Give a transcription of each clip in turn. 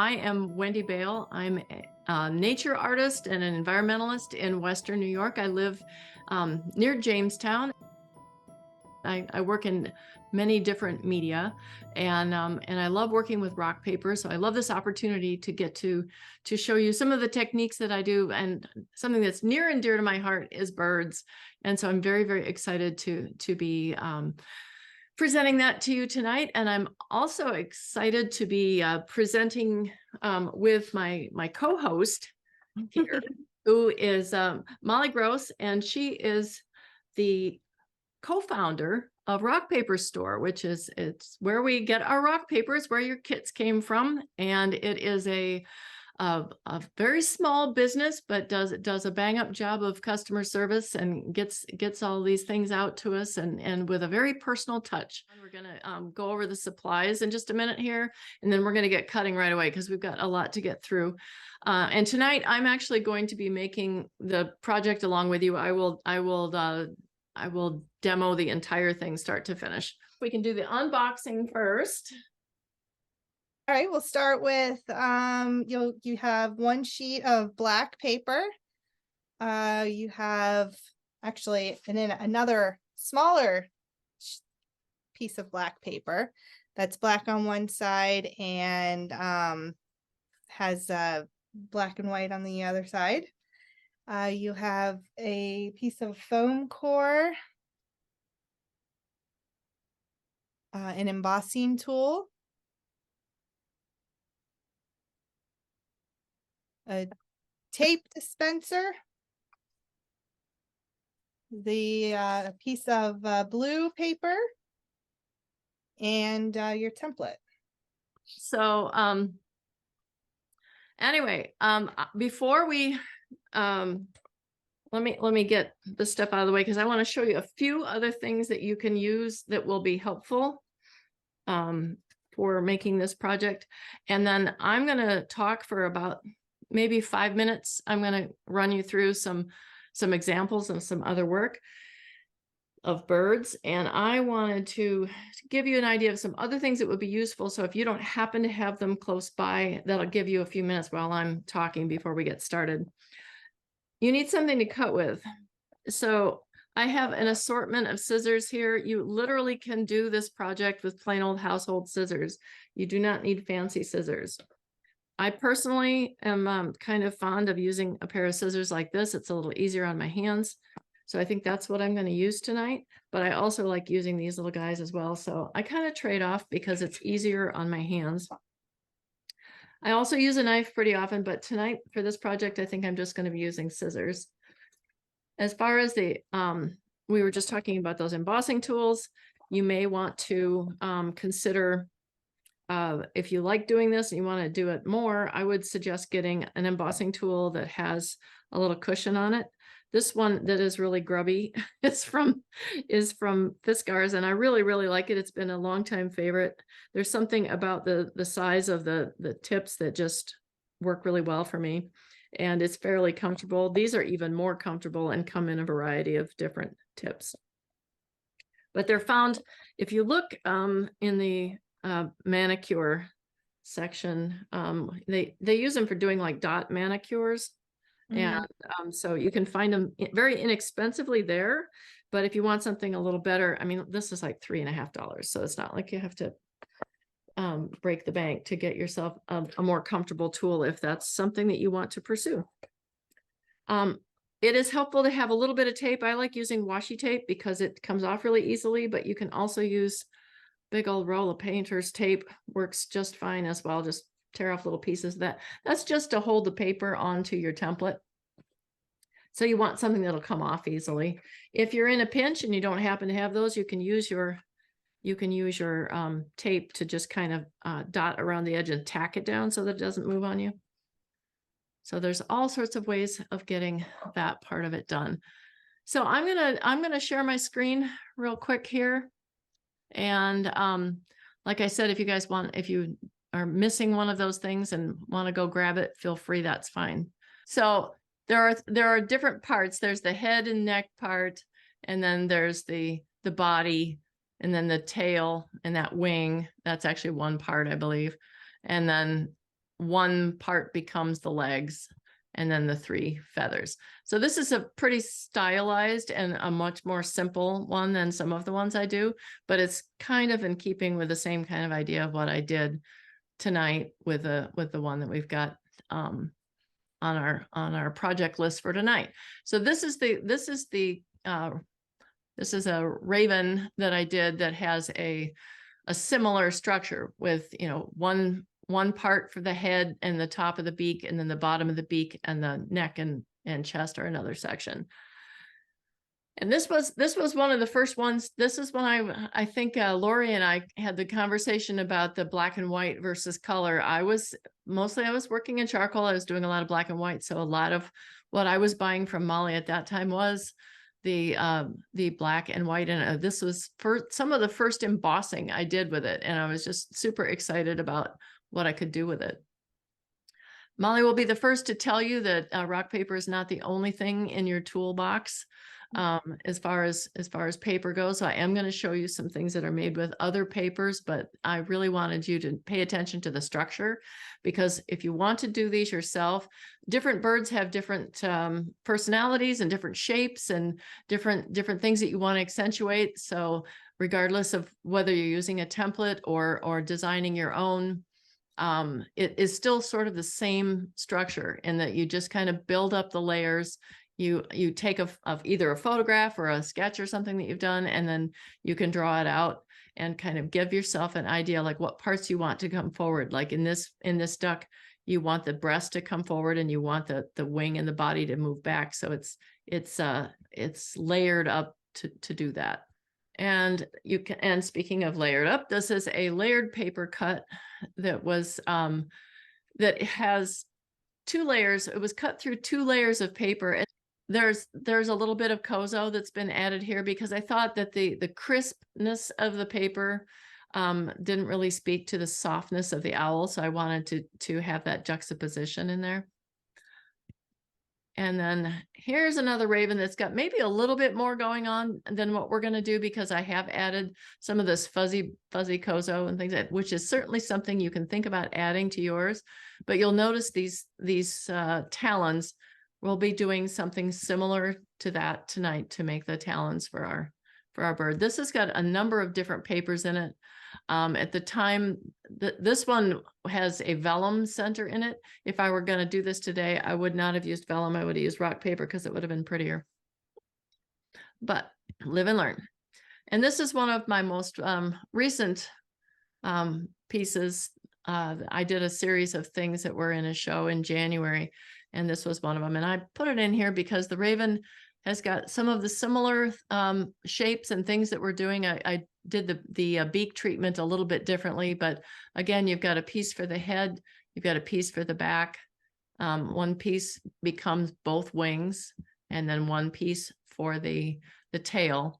I am Wendy Bale. I'm a nature artist and an environmentalist in Western New York. I live near Jamestown. I work in many different media, and I love working with rock paper. So I love this opportunity to get to show you some of the techniques that I do, and something that's near and dear to my heart is birds. And so I'm very, very excited to be presenting that to you tonight. And I'm also excited to be presenting with my co-host here, who is Molly Gross, and she is the co-founder of RockPaper.store, which is where we get our rock papers, where your kits came from. And it is a very small business, but does a bang up job of customer service and gets all these things out to us, and with a very personal touch. We're gonna go over the supplies in just a minute here, and then we're gonna get cutting right away because we've got a lot to get through. And tonight I'm actually going to be making the project along with you. I will demo the entire thing start to finish. We can do the unboxing first. All right, we'll start with you have one sheet of black paper. You have actually, and then another smaller piece of black paper that's black on one side and has black and white on the other side. You have a piece of foam core, an embossing tool, a tape dispenser, the piece of blue paper, and your template. So anyway, before we let me get this stuff out of the way, because I want to show you a few other things that you can use that will be helpful for making this project. And then I'm going to talk for about maybe 5 minutes. I'm going to run you through some examples of some other work of birds, and I wanted to give you an idea of some other things that would be useful. So if you don't happen to have them close by, that'll give you a few minutes while I'm talking before we get started. You need something to cut with. So I have an assortment of scissors here. You literally can do this project with plain old household scissors. You do not need fancy scissors. I personally am kind of fond of using a pair of scissors like this. It's a little easier on my hands. So I think that's what I'm going to use tonight. But I also like using these little guys as well. So I kind of trade off because it's easier on my hands. I also use a knife pretty often, but tonight for this project, I think I'm just going to be using scissors. As far as the, we were just talking about those embossing tools, you may want to consider, if you like doing this and you want to do it more, I would suggest getting an embossing tool that has a little cushion on it. This one that is really grubby is from Fiskars, and I really, really like it. It's been a long time favorite. There's something about the size of the tips that just work really well for me, and it's fairly comfortable. These are even more comfortable and come in a variety of different tips. But they're found, if you look in the manicure section, they use them for doing like dot manicures. And so you can find them very inexpensively there. But if you want something a little better, I mean, this is like $3.50. So it's not like you have to break the bank to get yourself a more comfortable tool if that's something that you want to pursue. It is helpful to have a little bit of tape. I like using washi tape because it comes off really easily, but you can also use big old roll of painter's tape. Works just fine as well. Just tear off little pieces of that. That's just to hold the paper onto your template. So you want something that'll come off easily. If you're in a pinch and you don't happen to have those, you can use your tape to just kind of dot around the edge and tack it down so that it doesn't move on you. So there's all sorts of ways of getting that part of it done. So I'm gonna share my screen real quick here. And like I said, if you guys want, if you are missing one of those things and want to go grab it, feel free, that's fine. So there are different parts. There's the head and neck part, and then there's the body, and then the tail and that wing. That's actually one part, I believe. And then one part becomes the legs and then the 3 feathers. So this is a pretty stylized and a much more simple one than some of the ones I do, but it's kind of in keeping with the same kind of idea of what I did tonight with the one that we've got on our project list for tonight. So this is a raven that I did that has a similar structure with, you know, one part for the head and the top of the beak, and then the bottom of the beak and the neck and chest are another section. And this was one of the first ones. This is when I think Lori and I had the conversation about the black and white versus color. I was working in charcoal. I was doing a lot of black and white. So a lot of what I was buying from Molly at that time was the black and white. And this was for some of the first embossing I did with it. And I was just super excited about what I could do with it. Molly will be the first to tell you that rock paper is not the only thing in your toolbox as far as paper goes. So I am going to show you some things that are made with other papers, but I really wanted you to pay attention to the structure, because if you want to do these yourself, different birds have different personalities and different shapes and different things that you want to accentuate. So regardless of whether you're using a template or designing your own, it is still sort of the same structure in that you just kind of build up the layers. You take of either a photograph or a sketch or something that you've done, and then you can draw it out and kind of give yourself an idea like what parts you want to come forward. Like in this duck, you want the breast to come forward and you want the wing and the body to move back. So it's layered up to do that. And you can, and speaking of layered up, this is a layered paper cut that was that has 2 layers. It was cut through 2 layers of paper. And there's a little bit of kozo that's been added here because I thought that the crispness of the paper didn't really speak to the softness of the owl. So I wanted to have that juxtaposition in there. And then here's another raven that's got maybe a little bit more going on than what we're going to do, because I have added some of this fuzzy kozo and things which is certainly something you can think about adding to yours. But you'll notice these talons. We'll be doing something similar to that tonight to make the talons for our bird. This has got a number of different papers in it. At the time, this one has a vellum center in it. If I were going to do this today, I would not have used vellum. I would have used rock paper because it would have been prettier. But live and learn. And this is one of my most recent pieces. I did a series of things that were in a show in January, and this was one of them. And I put it in here because the raven has got some of the similar shapes and things that we're doing. I did the beak treatment a little bit differently, but again, you've got a piece for the head, you've got a piece for the back. One piece becomes both wings, and then one piece for the tail.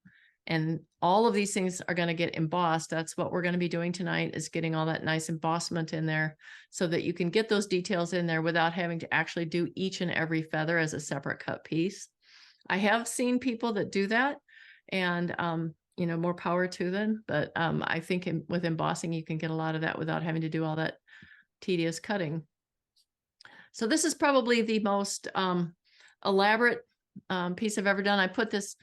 And all of these things are going to get embossed. That's what we're going to be doing tonight, is getting all that nice embossment in there so that you can get those details in there without having to actually do each and every feather as a separate cut piece. I have seen people that do that, and more power to them. But I think with embossing, you can get a lot of that without having to do all that tedious cutting. So this is probably the most elaborate piece I've ever done. I put this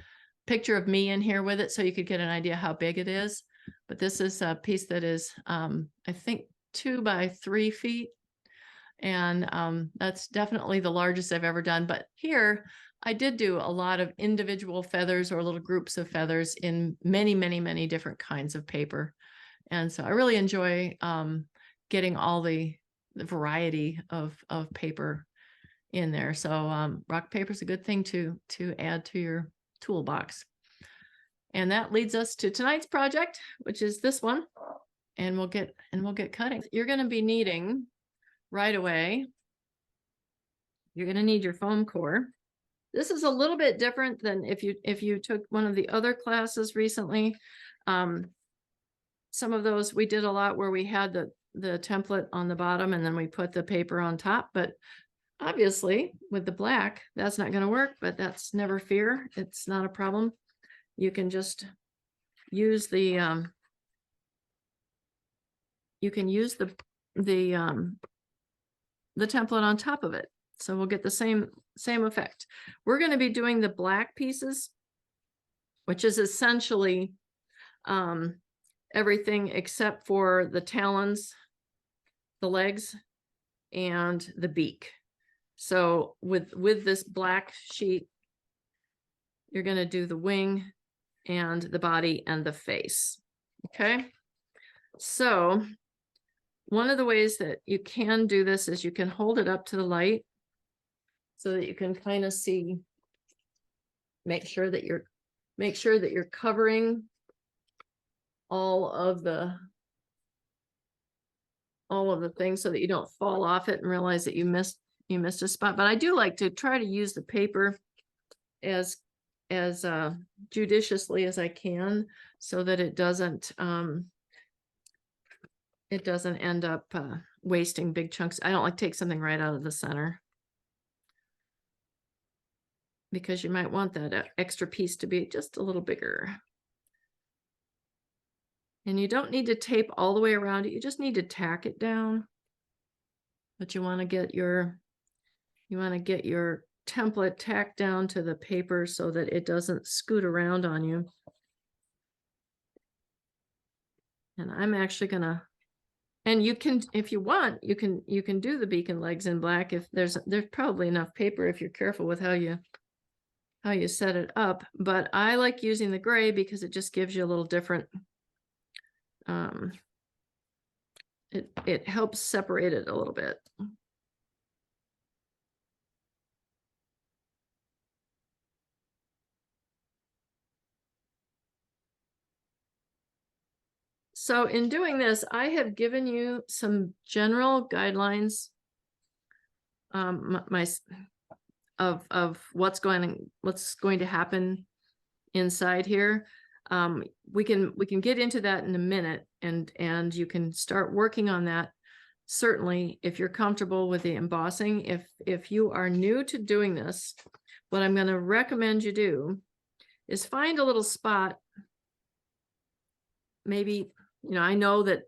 picture of me in here with it so you could get an idea how big it is. But this is a piece that is, I think, 2 by 3 feet. And that's definitely the largest I've ever done. But here, I did do a lot of individual feathers or little groups of feathers in many, many, many different kinds of paper. And so I really enjoy getting all the variety of paper in there. So rock paper is a good thing to add to your toolbox. And that leads us to tonight's project, which is this one. And we'll get cutting. You're going to be needing right away, you're going to need your foam core. This is a little bit different than if you took one of the other classes recently. Some of those we did a lot where we had the template on the bottom and then we put the paper on top. But obviously with the black, that's not going to work, but that's never fear. It's not a problem. You can just use the template on top of it. So we'll get the same effect. We're going to be doing the black pieces, which is essentially everything except for the talons, the legs, and the beak. So with this black sheet, you're going to do the wing and the body and the face. Okay. So one of the ways that you can do this is you can hold it up to the light so that you can kind of see, make sure that you're covering all of the things so that you don't fall off it and realize that you missed a spot. But I do like to try to use the paper as judiciously as I can so that it doesn't end up wasting big chunks. I don't like to take something right out of the center, because you might want that extra piece to be just a little bigger. And you don't need to tape all the way around it. You just need to tack it down. But you want to get your template tacked down to the paper so that it doesn't scoot around on you. And I'm actually gonna, and you can, if you want, you can do the beak and legs in black. If there's probably enough paper if you're careful with how you set it up. But I like using the gray because it just gives you a little different, it helps separate it a little bit. So in doing this, I have given you some general guidelines of what's going to happen inside here. We can get into that in a minute, and you can start working on that. Certainly, if you're comfortable with the embossing. If you are new to doing this, what I'm going to recommend you do is find a little spot. Maybe, I know that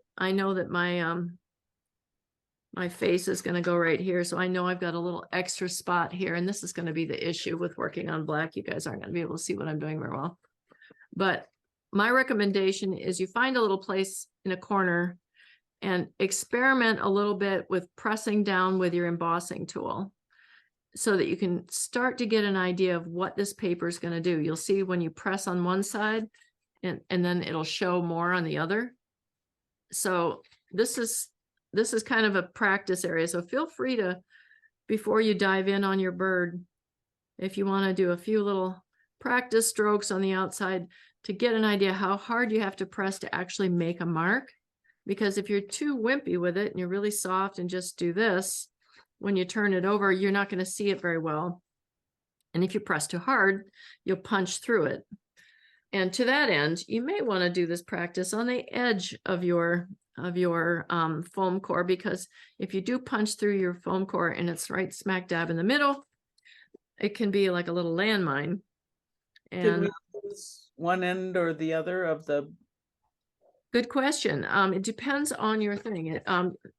my face is going to go right here. So I know I've got a little extra spot here, and this is going to be the issue with working on black. You guys aren't going to be able to see what I'm doing very well. But my recommendation is you find a little place in a corner and experiment a little bit with pressing down with your embossing tool so that you can start to get an idea of what this paper is going to do. You'll see when you press on one side and then it'll show more on the other. So this is kind of a practice area. So feel free to, before you dive in on your bird, if you want to do a few little practice strokes on the outside to get an idea how hard you have to press to actually make a mark. Because if you're too wimpy with it and you're really soft and just do this, when you turn it over, you're not going to see it very well. And if you press too hard, you'll punch through it. And to that end, you may want to do this practice on the edge of your foam core, because if you do punch through your foam core and it's right smack dab in the middle, it can be like a little landmine. And Can we use one end or the other of the? Good question. It depends on your thing.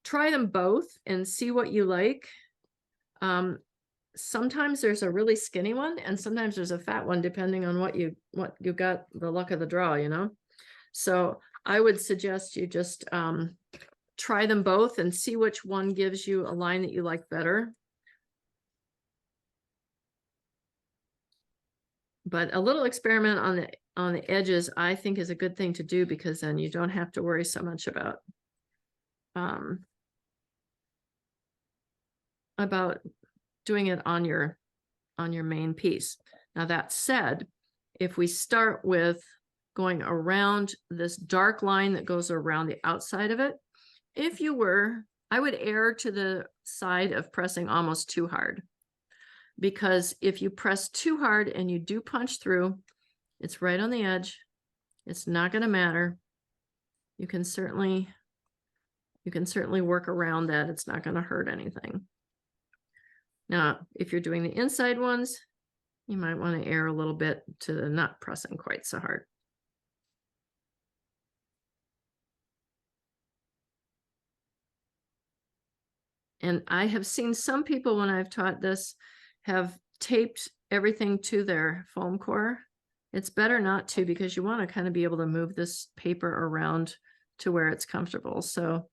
Try them both and see what you like. Sometimes there's a really skinny one and sometimes there's a fat one, depending on what you got, the luck of the draw, So I would suggest you just try them both and see which one gives you a line that you like better. But a little experiment on the edges, I think, is a good thing to do, because then you don't have to worry so much about doing it on your main piece. Now that said, if we start with going around this dark line that goes around the outside of it, I would err to the side of pressing almost too hard. Because if you press too hard and you do punch through, it's right on the edge. It's not going to matter. You can certainly work around that. It's not going to hurt anything. Now, if you're doing the inside ones, you might want to err a little bit to not pressing quite so hard. And I have seen some people when I've taught this have taped everything to their foam core. It's better not to, because you want to kind of be able to move this paper around to where it's comfortable. So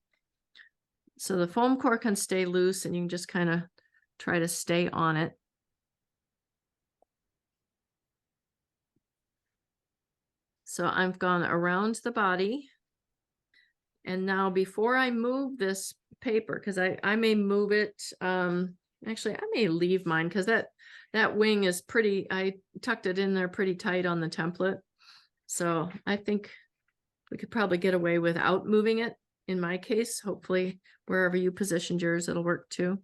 the foam core can stay loose and you can just kind of try to stay on it. So I've gone around the body. And now before I move this paper, because I may move it, actually I may leave mine because that wing is pretty, I tucked it in there pretty tight on the template. So I think we could probably get away without moving it in my case. Hopefully wherever you positioned yours, it'll work too.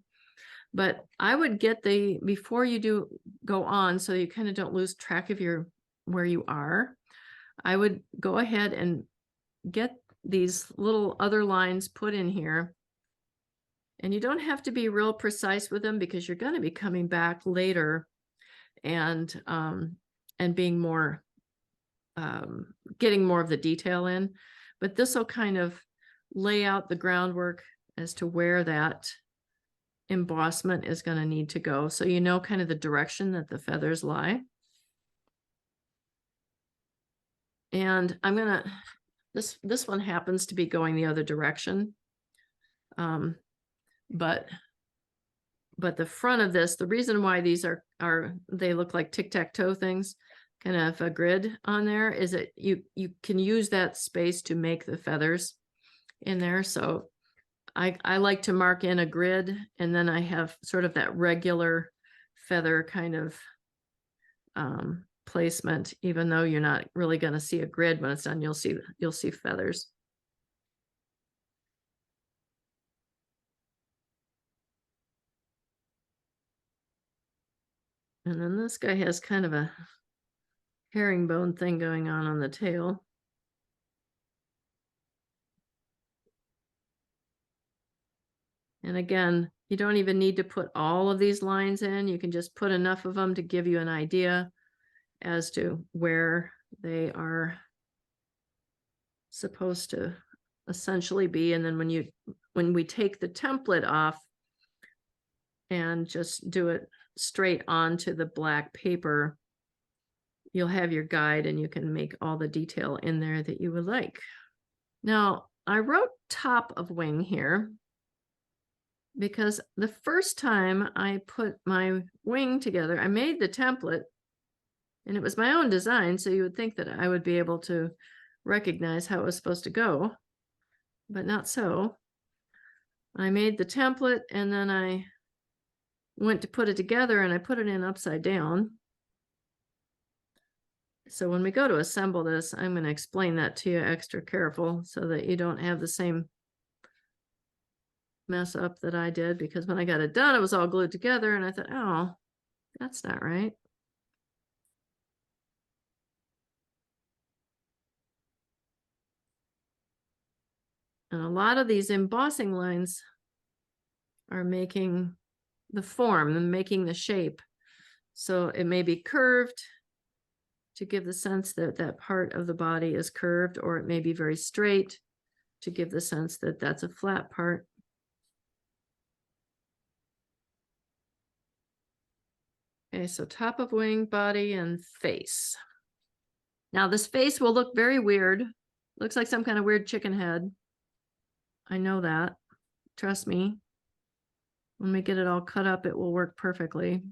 But I would get before you do go on, so you kind of don't lose track of where you are, I would go ahead and get these little other lines put in here. And you don't have to be real precise with them because you're going to be coming back later and being more, getting more of the detail in. But this will kind of lay out the groundwork as to where that embossment is going to need to go. So you know kind of the direction that the feathers lie. And I'm going to, this one happens to be going the other direction. But the front of this, the reason why these they look like tic-tac-toe things, kind of a grid on there, is that you can use that space to make the feathers in there. So I like to mark in a grid, and then I have sort of that regular feather kind of placement, even though you're not really going to see a grid when it's done. You'll see feathers. And then this guy has kind of a herringbone thing going on the tail. And again, you don't even need to put all of these lines in. You can just put enough of them to give you an idea as to where they are supposed to essentially be. And then when we take the template off and just do it straight onto the black paper, you'll have your guide and you can make all the detail in there that you would like. Now, I wrote top of wing here because the first time I put my wing together, I made the template and it was my own design. So you would think that I would be able to recognize how it was supposed to go, but not so. I made the template and then I went to put it together and I put it in upside down. So when we go to assemble this, I'm going to explain that to you extra careful so that you don't have the same mess up that I did, because when I got it done, it was all glued together and I thought, oh, that's not right. And a lot of these embossing lines are making the form and making the shape. So it may be curved to give the sense that that part of the body is curved, or it may be very straight to give the sense that that's a flat part. Okay, so top of wing, body, and face. Now this face will look very weird. Looks like some kind of weird chicken head. I know that. Trust me. When we get it all cut up, it will work perfectly.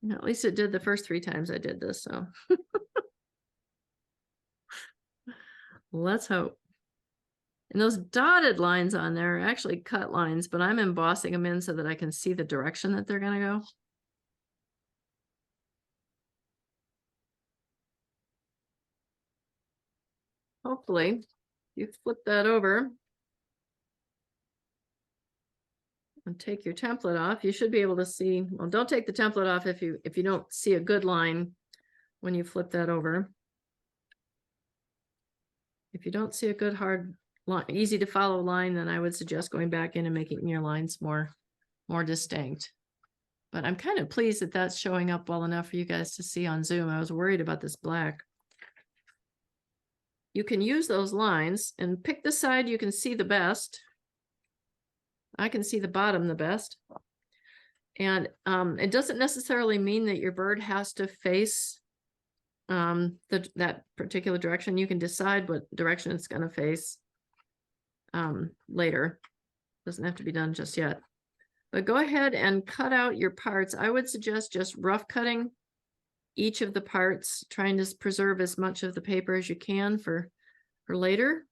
And at least it did the first 3 times I did this, so. Let's hope. And those dotted lines on there are actually cut lines, but I'm embossing them in so that I can see the direction that they're going to go. Hopefully, you flip that over and take your template off, you should be able to see, well, don't take the template off if you don't see a good line when you flip that over. If you don't see a good hard line, easy to follow line, then I would suggest going back in and making your lines more distinct. But I'm kind of pleased that that's showing up well enough for you guys to see on Zoom. I was worried about this black. You can use those lines and pick the side you can see the best. I can see the bottom the best. And it doesn't necessarily mean that your bird has to face that particular direction. You can decide what direction it's going to face later. Doesn't have to be done just yet. But go ahead and cut out your parts. I would suggest just rough cutting each of the parts, trying to preserve as much of the paper as you can for later.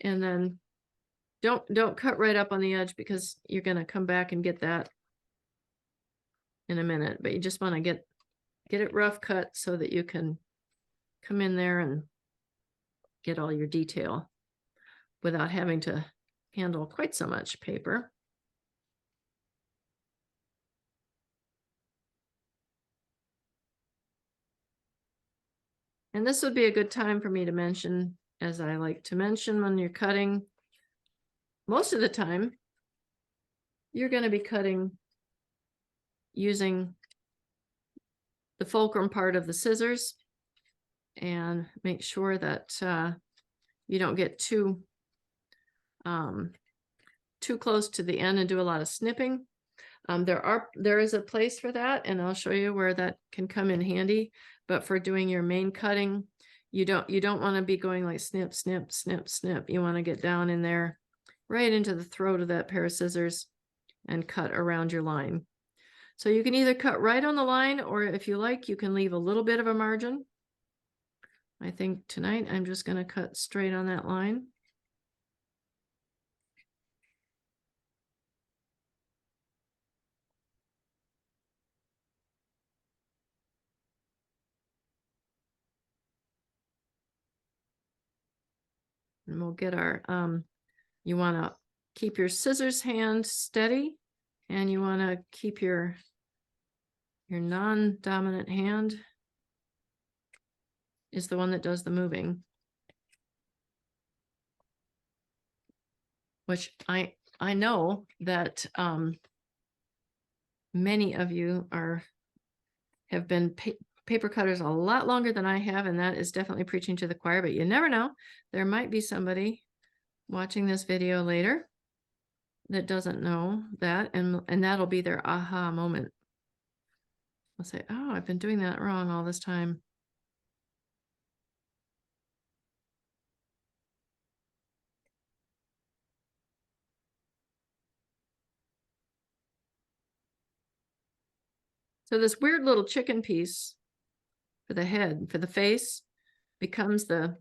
And then don't cut right up on the edge, because you're going to come back and get that in a minute. But you just want to get it rough cut so that you can come in there and get all your detail without having to handle quite so much paper. And this would be a good time for me to mention, as I like to mention when you're cutting, most of the time, you're going to be cutting using the fulcrum part of the scissors, and make sure that you don't get too close to the end and do a lot of snipping. There is a place for that, and I'll show you where that can come in handy. But for doing your main cutting, you don't want to be going like snip, snip, snip, snip. You want to get down in there right into the throat of that pair of scissors and cut around your line. So you can either cut right on the line, or if you like, you can leave a little bit of a margin. I think tonight I'm just going to cut straight on that line. And we'll get our, you want to keep your scissors hand steady, and you want to keep your non-dominant hand is the one that does the moving. Which I know that many of you have been paper cutters a lot longer than I have, and that is definitely preaching to the choir, but you never know. There might be somebody watching this video later that doesn't know that, and that'll be their aha moment. I'll say, oh, I've been doing that wrong all this time. So this weird little chicken piece for the head, for the face, becomes this,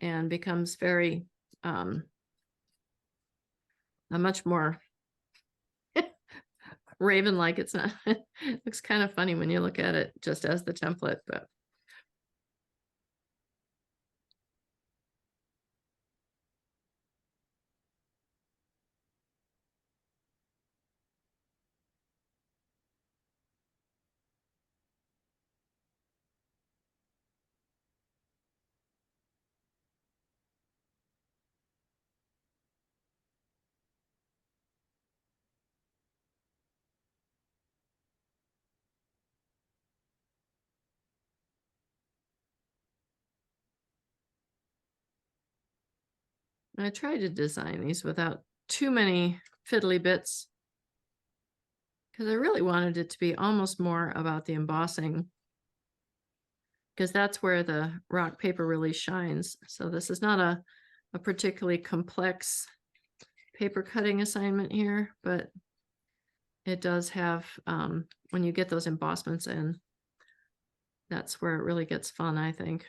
and becomes very a much more raven-like. It's not, it looks kind of funny when you look at it just as the template, but I tried to design these without too many fiddly bits, because I really wanted it to be almost more about the embossing, because that's where the rock paper really shines. So this is not a particularly complex paper cutting assignment here, but it does have, when you get those embossments in, that's where it really gets fun, I think.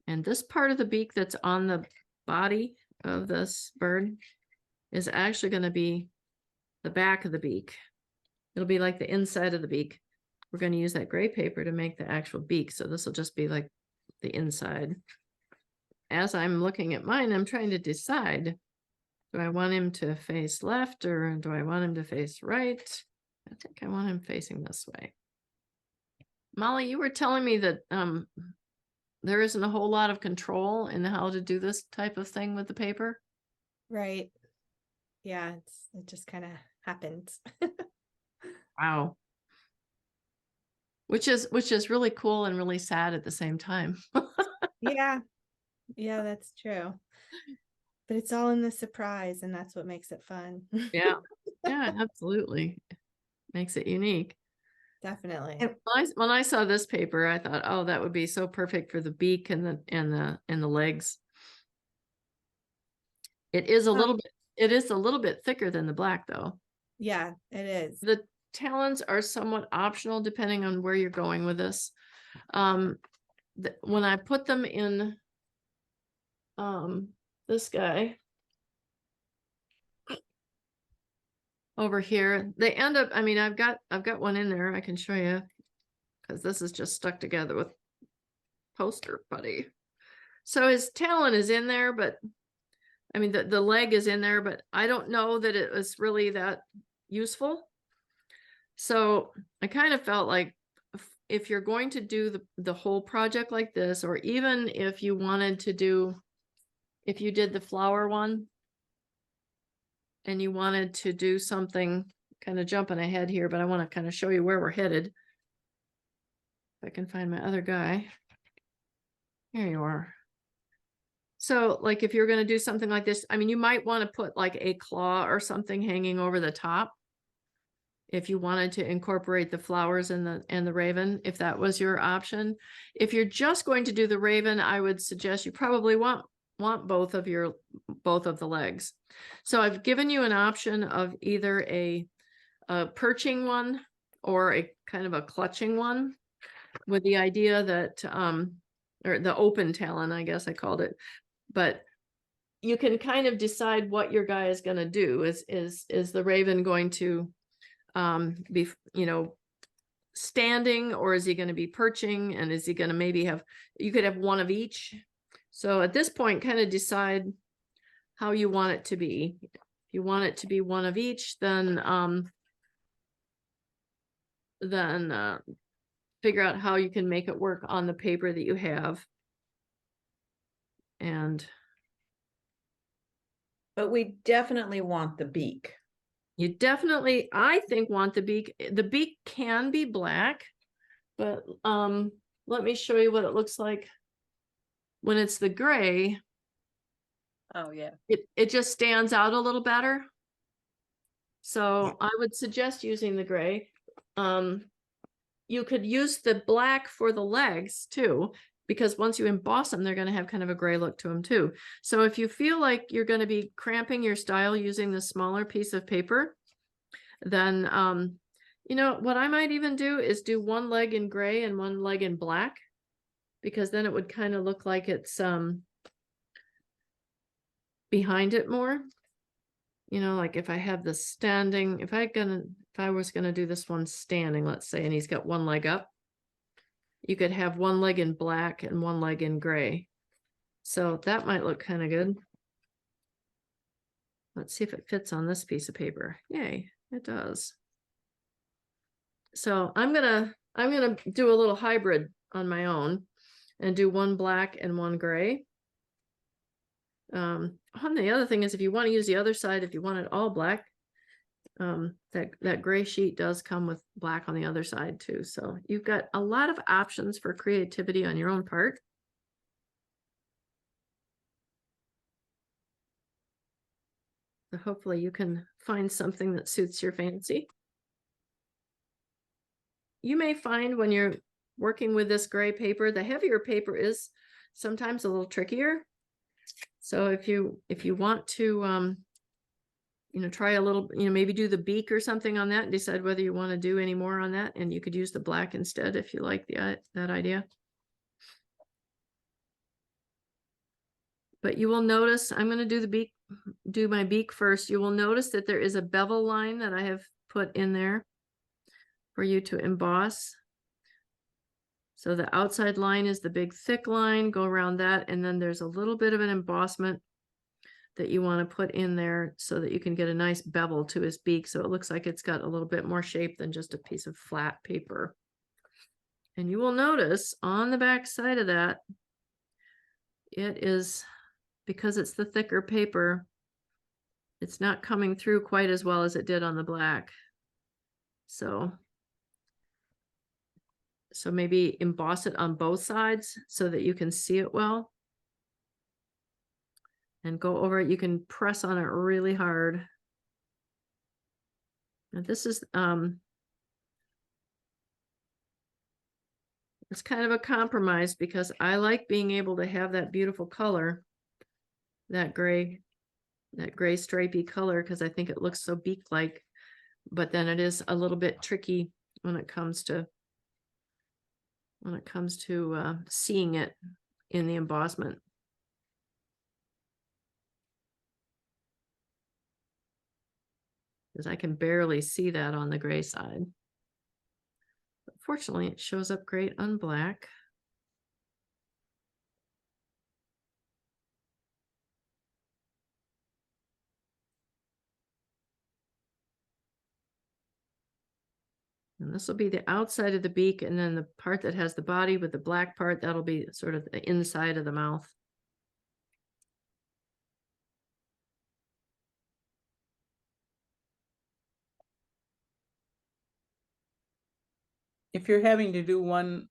And this part of the beak that's on the body of this bird is actually going to be the back of the beak. It'll be like the inside of the beak. We're going to use that gray paper to make the actual beak. So this will just be like the inside. As I'm looking at mine, I'm trying to decide, do I want him to face left, or do I want him to face right? I think I want him facing this way. Molly, you were telling me that there isn't a whole lot of control in how to do this type of thing with the paper. Right. Yeah, it just kind of happens. Wow. Which is really cool and really sad at the same time. Yeah, yeah, that's true. But it's all in the surprise, and that's what makes it fun. Yeah. Yeah, absolutely. Makes it unique. Definitely. And when I saw this paper, I thought, oh, that would be so perfect for the beak and the legs. It is a little bit thicker than the black though. Yeah, it is. The talons are somewhat optional depending on where you're going with this. When I put them in this guy over here, they end up, I mean, I've got one in there I can show you because this is just stuck together with poster putty. So his talon is in there, but I mean, the leg is in there, but I don't know that it was really that useful. So I kind of felt like if you're going to do the whole project like this, or even if you wanted to do, if you did the flower one and you wanted to do something, kind of jumping ahead here, but I want to kind of show you where we're headed. If I can find my other guy. Here you are. So like if you're going to do something like this, I mean, you might want to put like a claw or something hanging over the top if you wanted to incorporate the flowers and the raven, if that was your option. If you're just going to do the raven, I would suggest you probably want both of the legs. So I've given you an option of either a perching one or a kind of a clutching one, with the idea that or the open talon, I guess I called it. But you can kind of decide what your guy is going to do. Is the raven going to be, you know, standing, or is he going to be perching, and is he going to maybe have, you could have one of each. So at this point, kind of decide how you want it to be. If you want it to be one of each, then figure out how you can make it work on the paper that you have. But we definitely want the beak. You definitely, I think, want the beak. The beak can be black, but let me show you what it looks like when it's the gray. Oh yeah. It just stands out a little better. So I would suggest using the gray. You could use the black for the legs too, because once you emboss them, they're going to have kind of a gray look to them too. So if you feel like you're going to be cramping your style using the smaller piece of paper, then, you know, what I might even do is do one leg in gray and one leg in black, because then it would kind of look like it's behind it more. You know, like if I have the standing, if I was gonna do this one standing, let's say, and he's got one leg up, you could have one leg in black and one leg in gray. So that might look kind of good. Let's see if it fits on this piece of paper. Yay, it does. So I'm gonna do a little hybrid on my own and do one black and one gray. The other thing is, if you want to use the other side, if you want it all black, that gray sheet does come with black on the other side too. So you've got a lot of options for creativity on your own part. So hopefully you can find something that suits your fancy. You may find when you're working with this gray paper, the heavier paper is sometimes a little trickier. So if you want to you know, try a little, you know, maybe do the beak or something on that and decide whether you want to do any more on that, and you could use the black instead if you like that idea. But you will notice, I'm going to do my beak first. You will notice that there is a bevel line that I have put in there for you to emboss. So the outside line is the big thick line, go around that, and then there's a little bit of an embossment that you want to put in there so that you can get a nice bevel to his beak, so it looks like it's got a little bit more shape than just a piece of flat paper. And you will notice on the back side of that, it is, because it's the thicker paper, it's not coming through quite as well as it did on the black. So maybe emboss it on both sides so that you can see it well. And go over it. You can press on it really hard. And this is it's kind of a compromise because I like being able to have that beautiful color, that gray stripy color, because I think it looks so beak-like. But then it is a little bit tricky when it comes to seeing it in the embossment. Because I can barely see that on the gray side. But fortunately, it shows up great on black. And this will be the outside of the beak, and then the part that has the body with the black part, that'll be sort of the inside of the mouth. If you're having to do one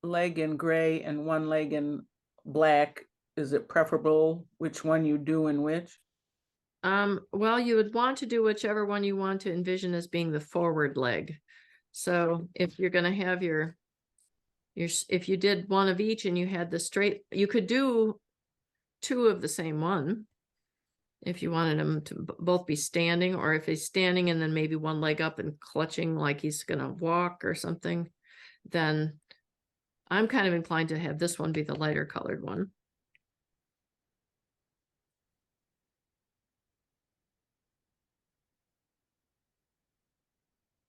leg in gray and one leg in black, is it preferable which one you do and which? Well, you would want to do whichever one you want to envision as being the forward leg. So if you're going to have if you did one of each and you had the straight, you could do two of the same one if you wanted them to both be standing, or if he's standing and then maybe one leg up and clutching like he's going to walk or something, then I'm kind of inclined to have this one be the lighter colored one.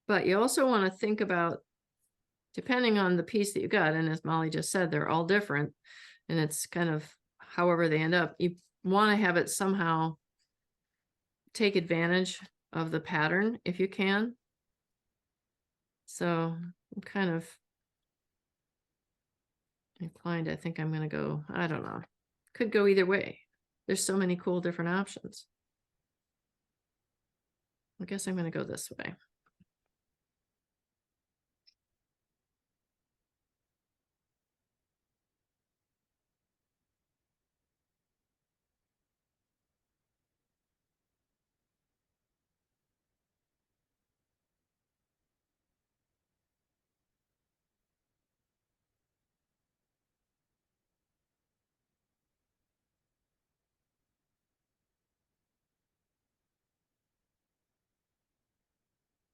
But you also want to think about, depending on the piece that you got, and as Molly just said, they're all different, and it's kind of however they end up, you want to have it somehow take advantage of the pattern if you can. So I'm kind of inclined, I think I'm going to go, I don't know, could go either way. There's so many cool different options. I guess I'm going to go this way.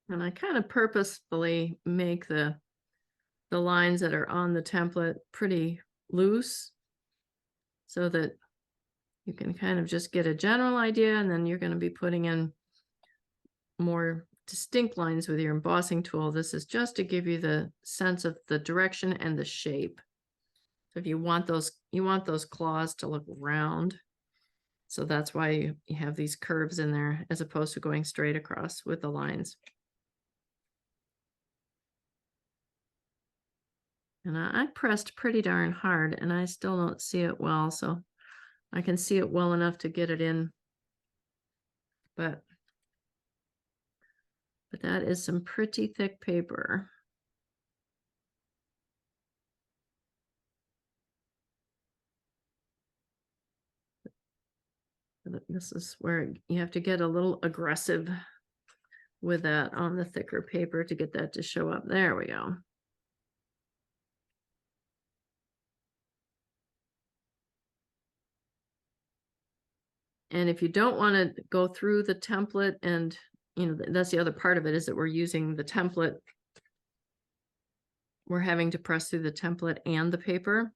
And I kind of purposefully make the lines that are on the template pretty loose so that you can kind of just get a general idea, and then you're going to be putting in more distinct lines with your embossing tool. This is just to give you the sense of the direction and the shape. So if you want those claws to look round. So that's why you have these curves in there as opposed to going straight across with the lines. And I pressed pretty darn hard and I still don't see it well, so I can see it well enough to get it in. But that is some pretty thick paper. This is where you have to get a little aggressive with that on the thicker paper to get that to show up. There we go. And if you don't want to go through the template, and that's the other part of it, is that we're using the template. We're having to press through the template and the paper.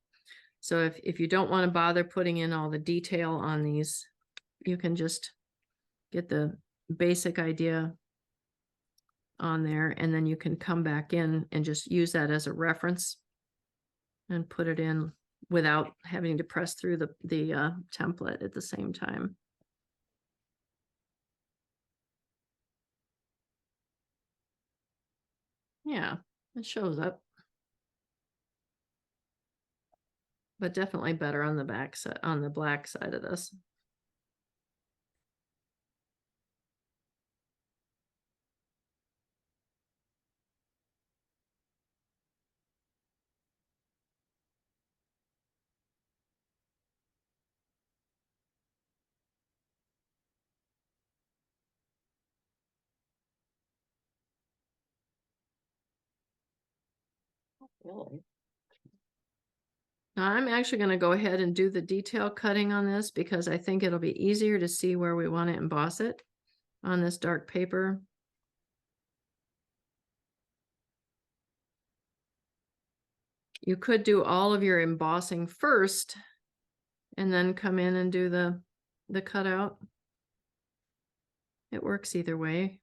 So if you don't want to bother putting in all the detail on these, you can just get the basic idea on there, and then you can come back in and just use that as a reference and put it in without having to press through the template at the same time. Yeah, it shows up. But definitely better on the back side, on the black side of this. Really? Now I'm actually going to go ahead and do the detail cutting on this because I think it'll be easier to see where we want to emboss it on this dark paper. You could do all of your embossing first and then come in and do the cutout. It works either way.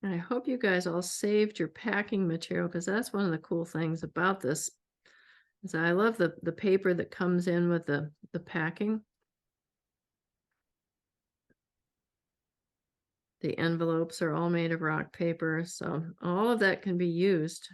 And I hope you guys all saved your packing material because that's one of the cool things about this. Is I love the paper that comes in with the packing. The envelopes are all made of rock paper, so all of that can be used.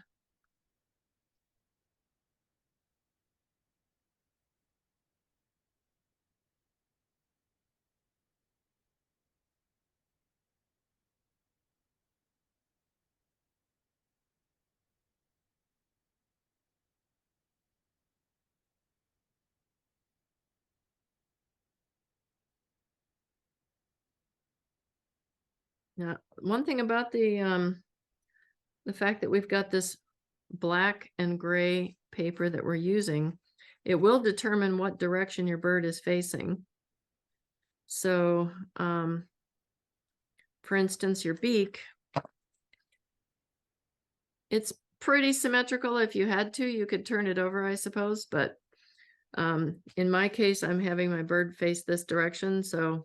Now, one thing about the fact that we've got this black and gray paper that we're using, it will determine what direction your bird is facing. So, for instance, your beak, it's pretty symmetrical. If you had to, you could turn it over, I suppose. But in my case, I'm having my bird face this direction. So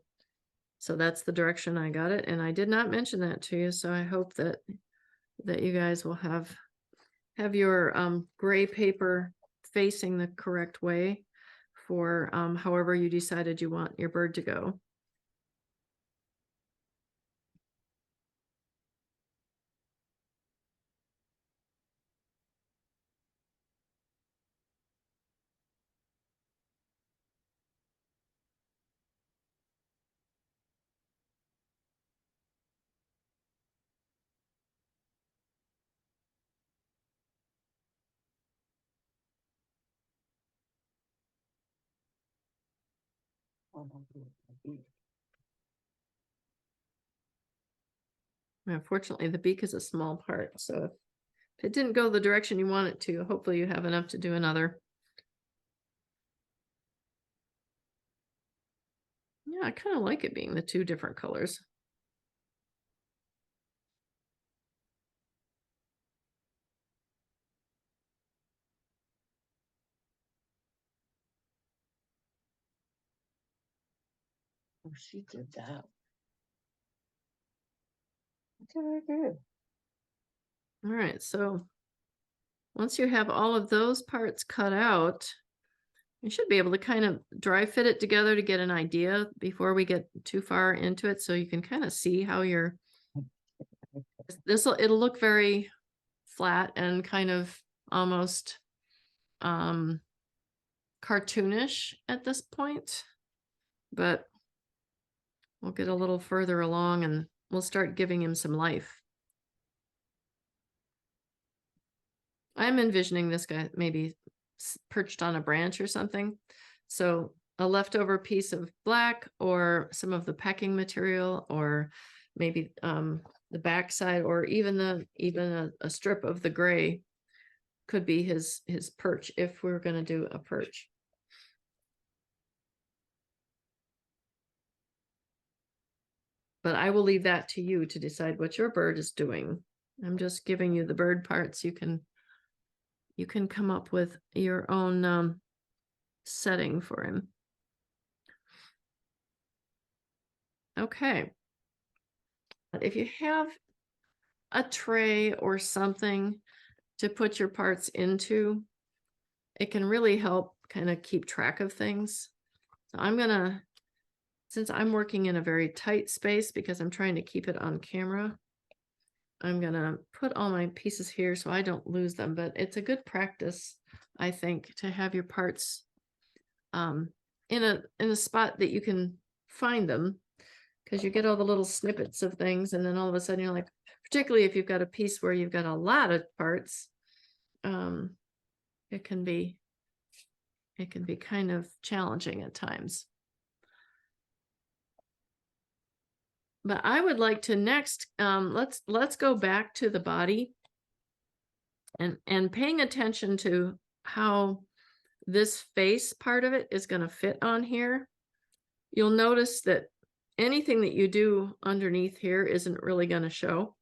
that's the direction I got it. And I did not mention that to you. So I hope that you guys will have your gray paper facing the correct way for however you decided you want your bird to go. Unfortunately, the beak is a small part, so if it didn't go the direction you want it to, hopefully you have enough to do another. Yeah, I kind of like it being the two different colors. Oh, she did that. Okay, good. All right, so once you have all of those parts cut out, you should be able to kind of dry fit it together to get an idea before we get too far into it, so you can kind of see how it'll look very flat and kind of almost cartoonish at this point, but we'll get a little further along and we'll start giving him some life. I'm envisioning this guy maybe perched on a branch or something. So a leftover piece of black or some of the packing material, or maybe the backside, or even a strip of the gray could be his perch if we're going to do a perch. But I will leave that to you to decide what your bird is doing. I'm just giving you the bird parts. You can come up with your own setting for him. Okay. But if you have a tray or something to put your parts into, it can really help kind of keep track of things. So I'm gonna, since I'm working in a very tight space because I'm trying to keep it on camera, I'm gonna put all my pieces here so I don't lose them, but it's a good practice, I think, to have your parts in a spot that you can find them, because you get all the little snippets of things, and then all of a sudden you're like, particularly if you've got a piece where you've got a lot of parts, it can be kind of challenging at times. But I would like to next, let's go back to the body and paying attention to how this face part of it is going to fit on here. You'll notice that anything that you do underneath here isn't really going to show.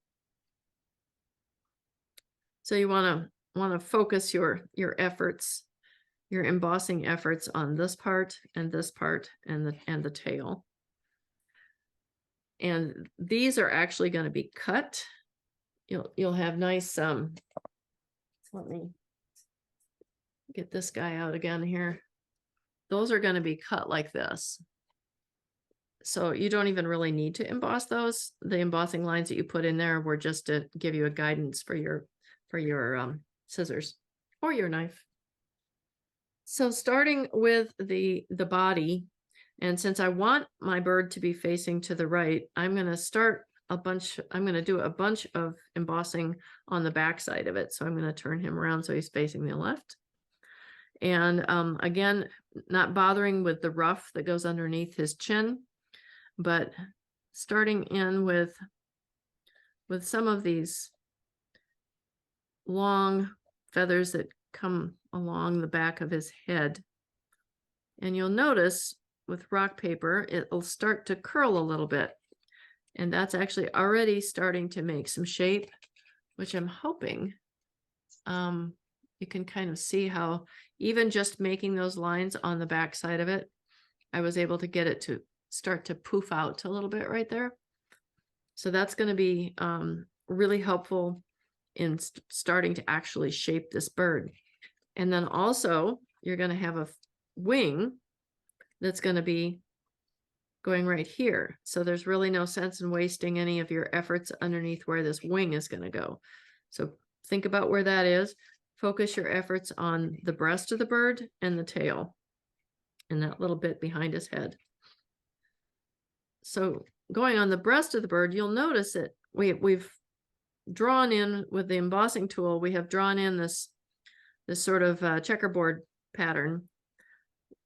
So you want to focus your efforts, your embossing efforts on this part and the tail. And these are actually going to be cut. You'll have nice let me get this guy out again here. Those are going to be cut like this. So you don't even really need to emboss those. The embossing lines that you put in there were just to give you a guidance for your scissors or your knife. So starting with the body, and since I want my bird to be facing to the right, I'm going to do a bunch of embossing on the back side of it. So I'm going to turn him around so he's facing the left. And again, not bothering with the ruff that goes underneath his chin, but starting in with some of these long feathers that come along the back of his head. And you'll notice with rock paper, it'll start to curl a little bit. And that's actually already starting to make some shape, which I'm hoping you can kind of see how even just making those lines on the back side of it, I was able to get it to start to poof out a little bit right there. So that's going to be really helpful in starting to actually shape this bird. And then also you're going to have a wing that's going to be going right here. So there's really no sense in wasting any of your efforts underneath where this wing is going to go. So think about where that is. Focus your efforts on the breast of the bird and the tail and that little bit behind his head. So going on the breast of the bird, you'll notice that we've drawn in with the embossing tool, we have drawn in this sort of checkerboard pattern.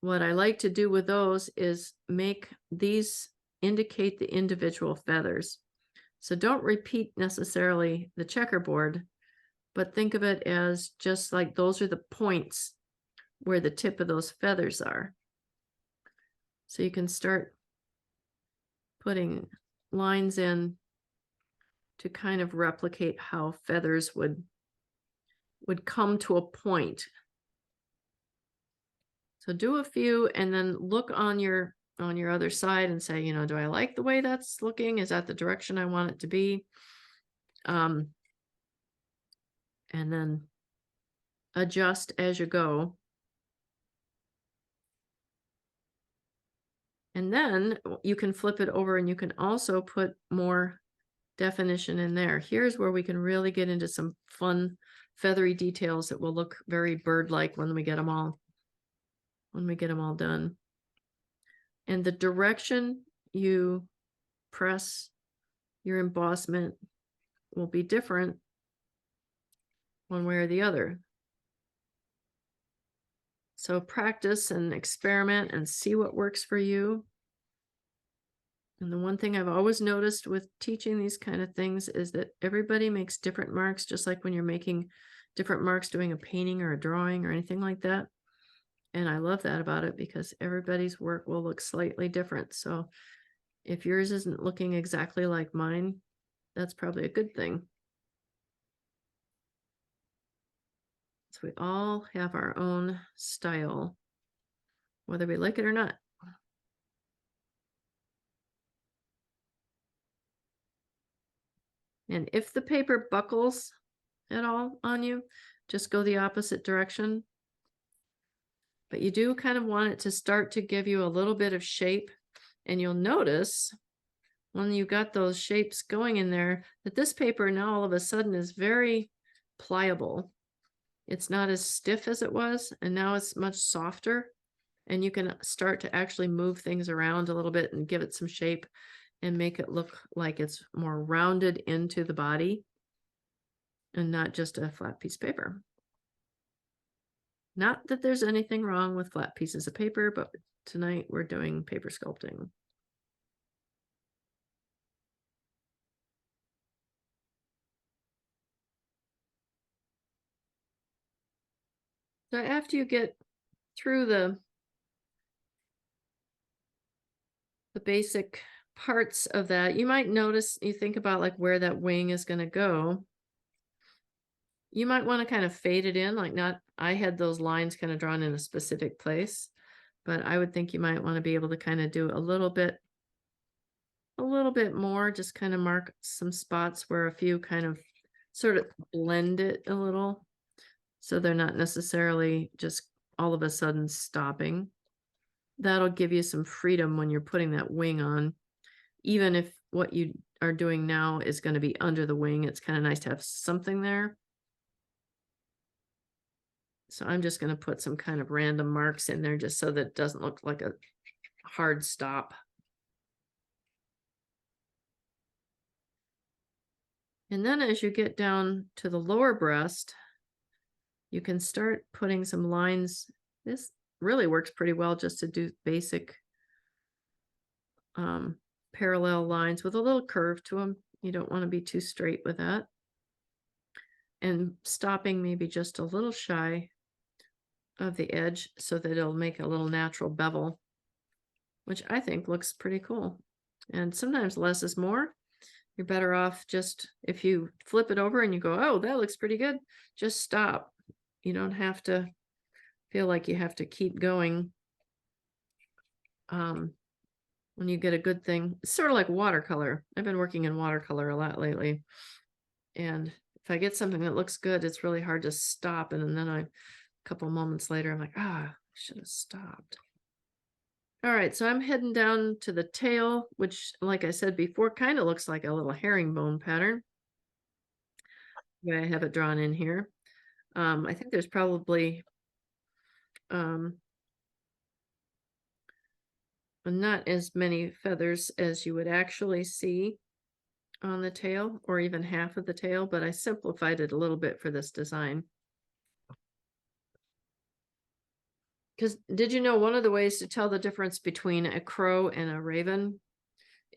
What I like to do with those is make these indicate the individual feathers. So don't repeat necessarily the checkerboard, but think of it as just like those are the points where the tip of those feathers are. So you can start putting lines in to kind of replicate how feathers would come to a point. So do a few and then look on your other side and say, do I like the way that's looking? Is that the direction I want it to be? And then adjust as you go. And then you can flip it over and you can also put more definition in there. Here's where we can really get into some fun feathery details that will look very bird-like when we get them all done. And the direction you press your embossment will be different one way or the other. So practice and experiment and see what works for you. And the one thing I've always noticed with teaching these kind of things is that everybody makes different marks, just like when you're making different marks doing a painting or a drawing or anything like that. And I love that about it because everybody's work will look slightly different. So if yours isn't looking exactly like mine, that's probably a good thing. So we all have our own style, whether we like it or not. And if the paper buckles at all on you, just go the opposite direction but you do kind of want it to start to give you a little bit of shape. And you'll notice when you got those shapes going in there, that this paper now all of a sudden is very pliable. It's not as stiff as it was, and now it's much softer. And you can start to actually move things around a little bit and give it some shape and make it look like it's more rounded into the body and not just a flat piece of paper. Not that there's anything wrong with flat pieces of paper, but tonight we're doing paper sculpting. So after you get through the basic parts of that, you might notice, you think about like where that wing is going to go. You might want to kind of fade it in, like not, I had those lines kind of drawn in a specific place, but I would think you might want to be able to kind of do a little bit more, just kind of mark some spots where a few kind of sort of blend it a little. So they're not necessarily just all of a sudden stopping. That'll give you some freedom when you're putting that wing on. Even if what you are doing now is going to be under the wing, it's kind of nice to have something there. So I'm just going to put some kind of random marks in there just so that it doesn't look like a hard stop. And then as you get down to the lower breast, you can start putting some lines. This really works pretty well just to do basic parallel lines with a little curve to them. You don't want to be too straight with that. And stopping maybe just a little shy of the edge so that it'll make a little natural bevel, which I think looks pretty cool. And sometimes less is more. You're better off just, if you flip it over and you go, oh, that looks pretty good, just stop. You don't have to feel like you have to keep going. When you get a good thing, it's sort of like watercolor. I've been working in watercolor a lot lately. And if I get something that looks good, it's really hard to stop. And then a couple moments later, I'm like, I should have stopped. All right, so I'm heading down to the tail, which, like I said before, kind of looks like a little herringbone pattern. I have it drawn in here. I think there's probably not as many feathers as you would actually see on the tail, or even half of the tail, but I simplified it a little bit for this design. Because did you know one of the ways to tell the difference between a crow and a raven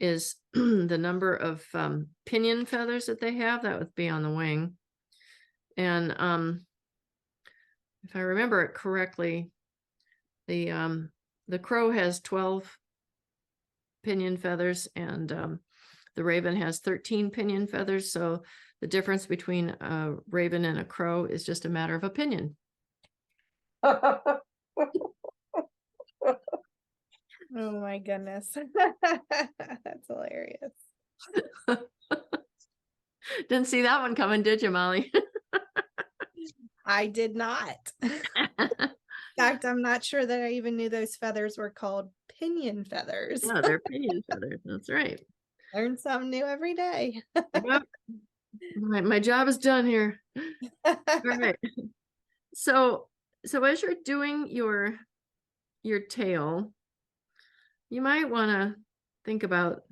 is the number of pinion feathers that they have? That would be on the wing. And if I remember it correctly, the crow has 12 pinion feathers, and the raven has 13 pinion feathers. So the difference between a raven and a crow is just a matter of opinion. Oh my goodness. That's hilarious. Didn't see that one coming, did you, Molly? I did not. In fact, I'm not sure that I even knew those feathers were called pinion feathers. No, they're pinion feathers. That's right. Learn something new every day. Yep. My job is done here. All right. So as you're doing your tail, you might want to think about,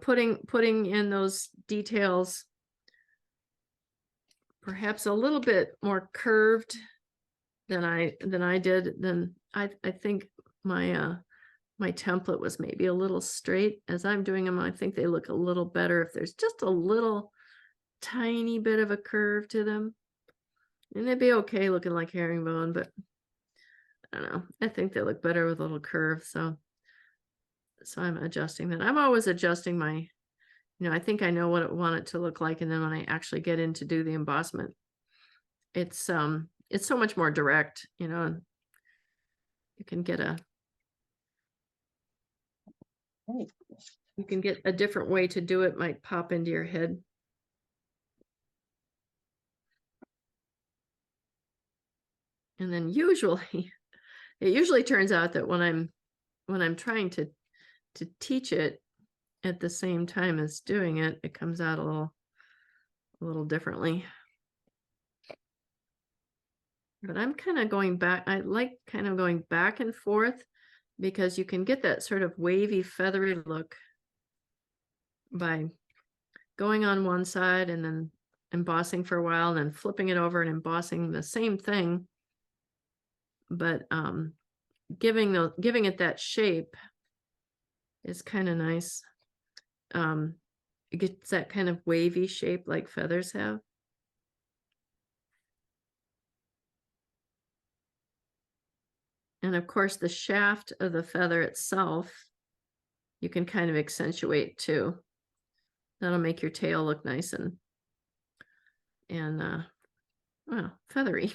putting in those details perhaps a little bit more curved than I did. Then I think my template was maybe a little straight. As I'm doing them, I think they look a little better if there's just a little tiny bit of a curve to them. And they'd be okay looking like herringbone, but I don't know. I think they look better with a little curve. So I'm adjusting that. I'm always adjusting my, I think I know what I want it to look like. And then when I actually get in to do the embossment, it's so much more direct, you can get a different way to do it, might pop into your head. And then usually, it usually turns out that when I'm trying to teach it at the same time as doing it, it comes out a little differently. But I'm kind of going back. I like kind of going back and forth because you can get that sort of wavy, feathery look by going on one side and then embossing for a while, and then flipping it over and embossing the same thing. But giving it that shape is kind of nice. It gets that kind of wavy shape like feathers have. And of course, the shaft of the feather itself, you can kind of accentuate too. That'll make your tail look nice and well, feathery.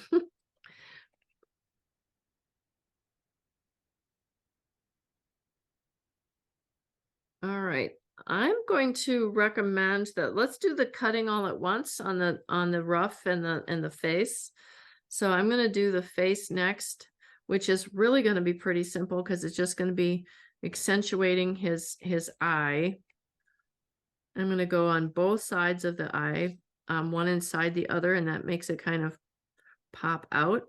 All right. I'm going to recommend that let's do the cutting all at once on the ruff and the face. So I'm going to do the face next, which is really going to be pretty simple because it's just going to be accentuating his eye. I'm going to go on both sides of the eye, one inside the other, and that makes it kind of pop out.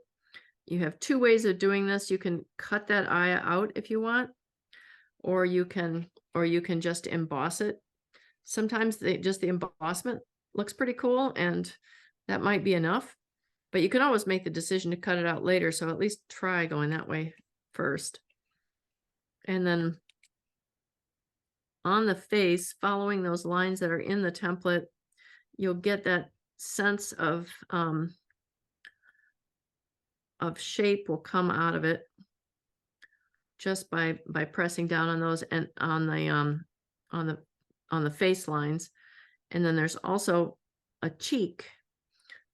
You have two ways of doing this. You can cut that eye out if you want, or you can just emboss it. Sometimes just the embossment looks pretty cool, and that might be enough. But you can always make the decision to cut it out later, so at least try going that way first. And then on the face, following those lines that are in the template, you'll get that sense of shape will come out of it just by pressing down on those and on the face lines. And then there's also a cheek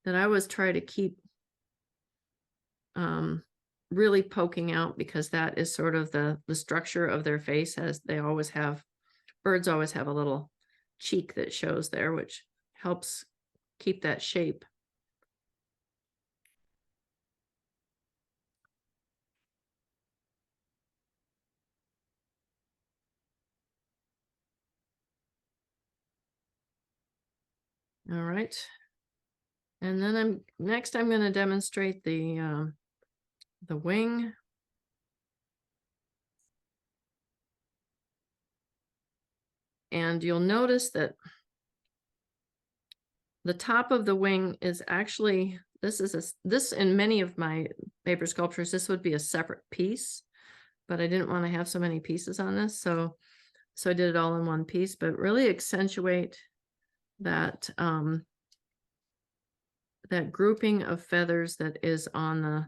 that I always try to keep really poking out, because that is sort of the structure of their face, as they always have. Birds always have a little cheek that shows there, which helps keep that shape. All right. And then I'm going to demonstrate the wing. And you'll notice that the top of the wing is actually, this in many of my paper sculptures, this would be a separate piece, but I didn't want to have so many pieces on this. So I did it all in one piece, but really accentuate that, that grouping of feathers that is on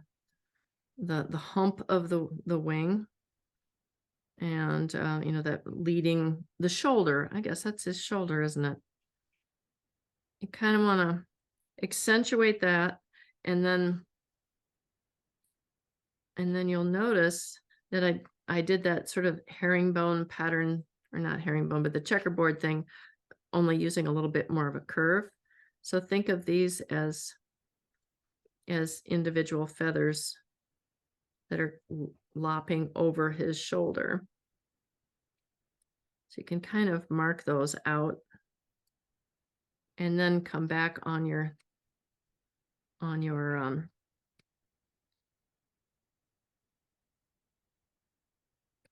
the hump of the wing. And, you know, that leading the shoulder, I guess that's his shoulder, isn't it? You kind of want to accentuate that, and then you'll notice that I did that sort of herringbone pattern, or not herringbone, but the checkerboard thing, only using a little bit more of a curve. So think of these as individual feathers that are lopping over his shoulder. So you can kind of mark those out, and then come back on your come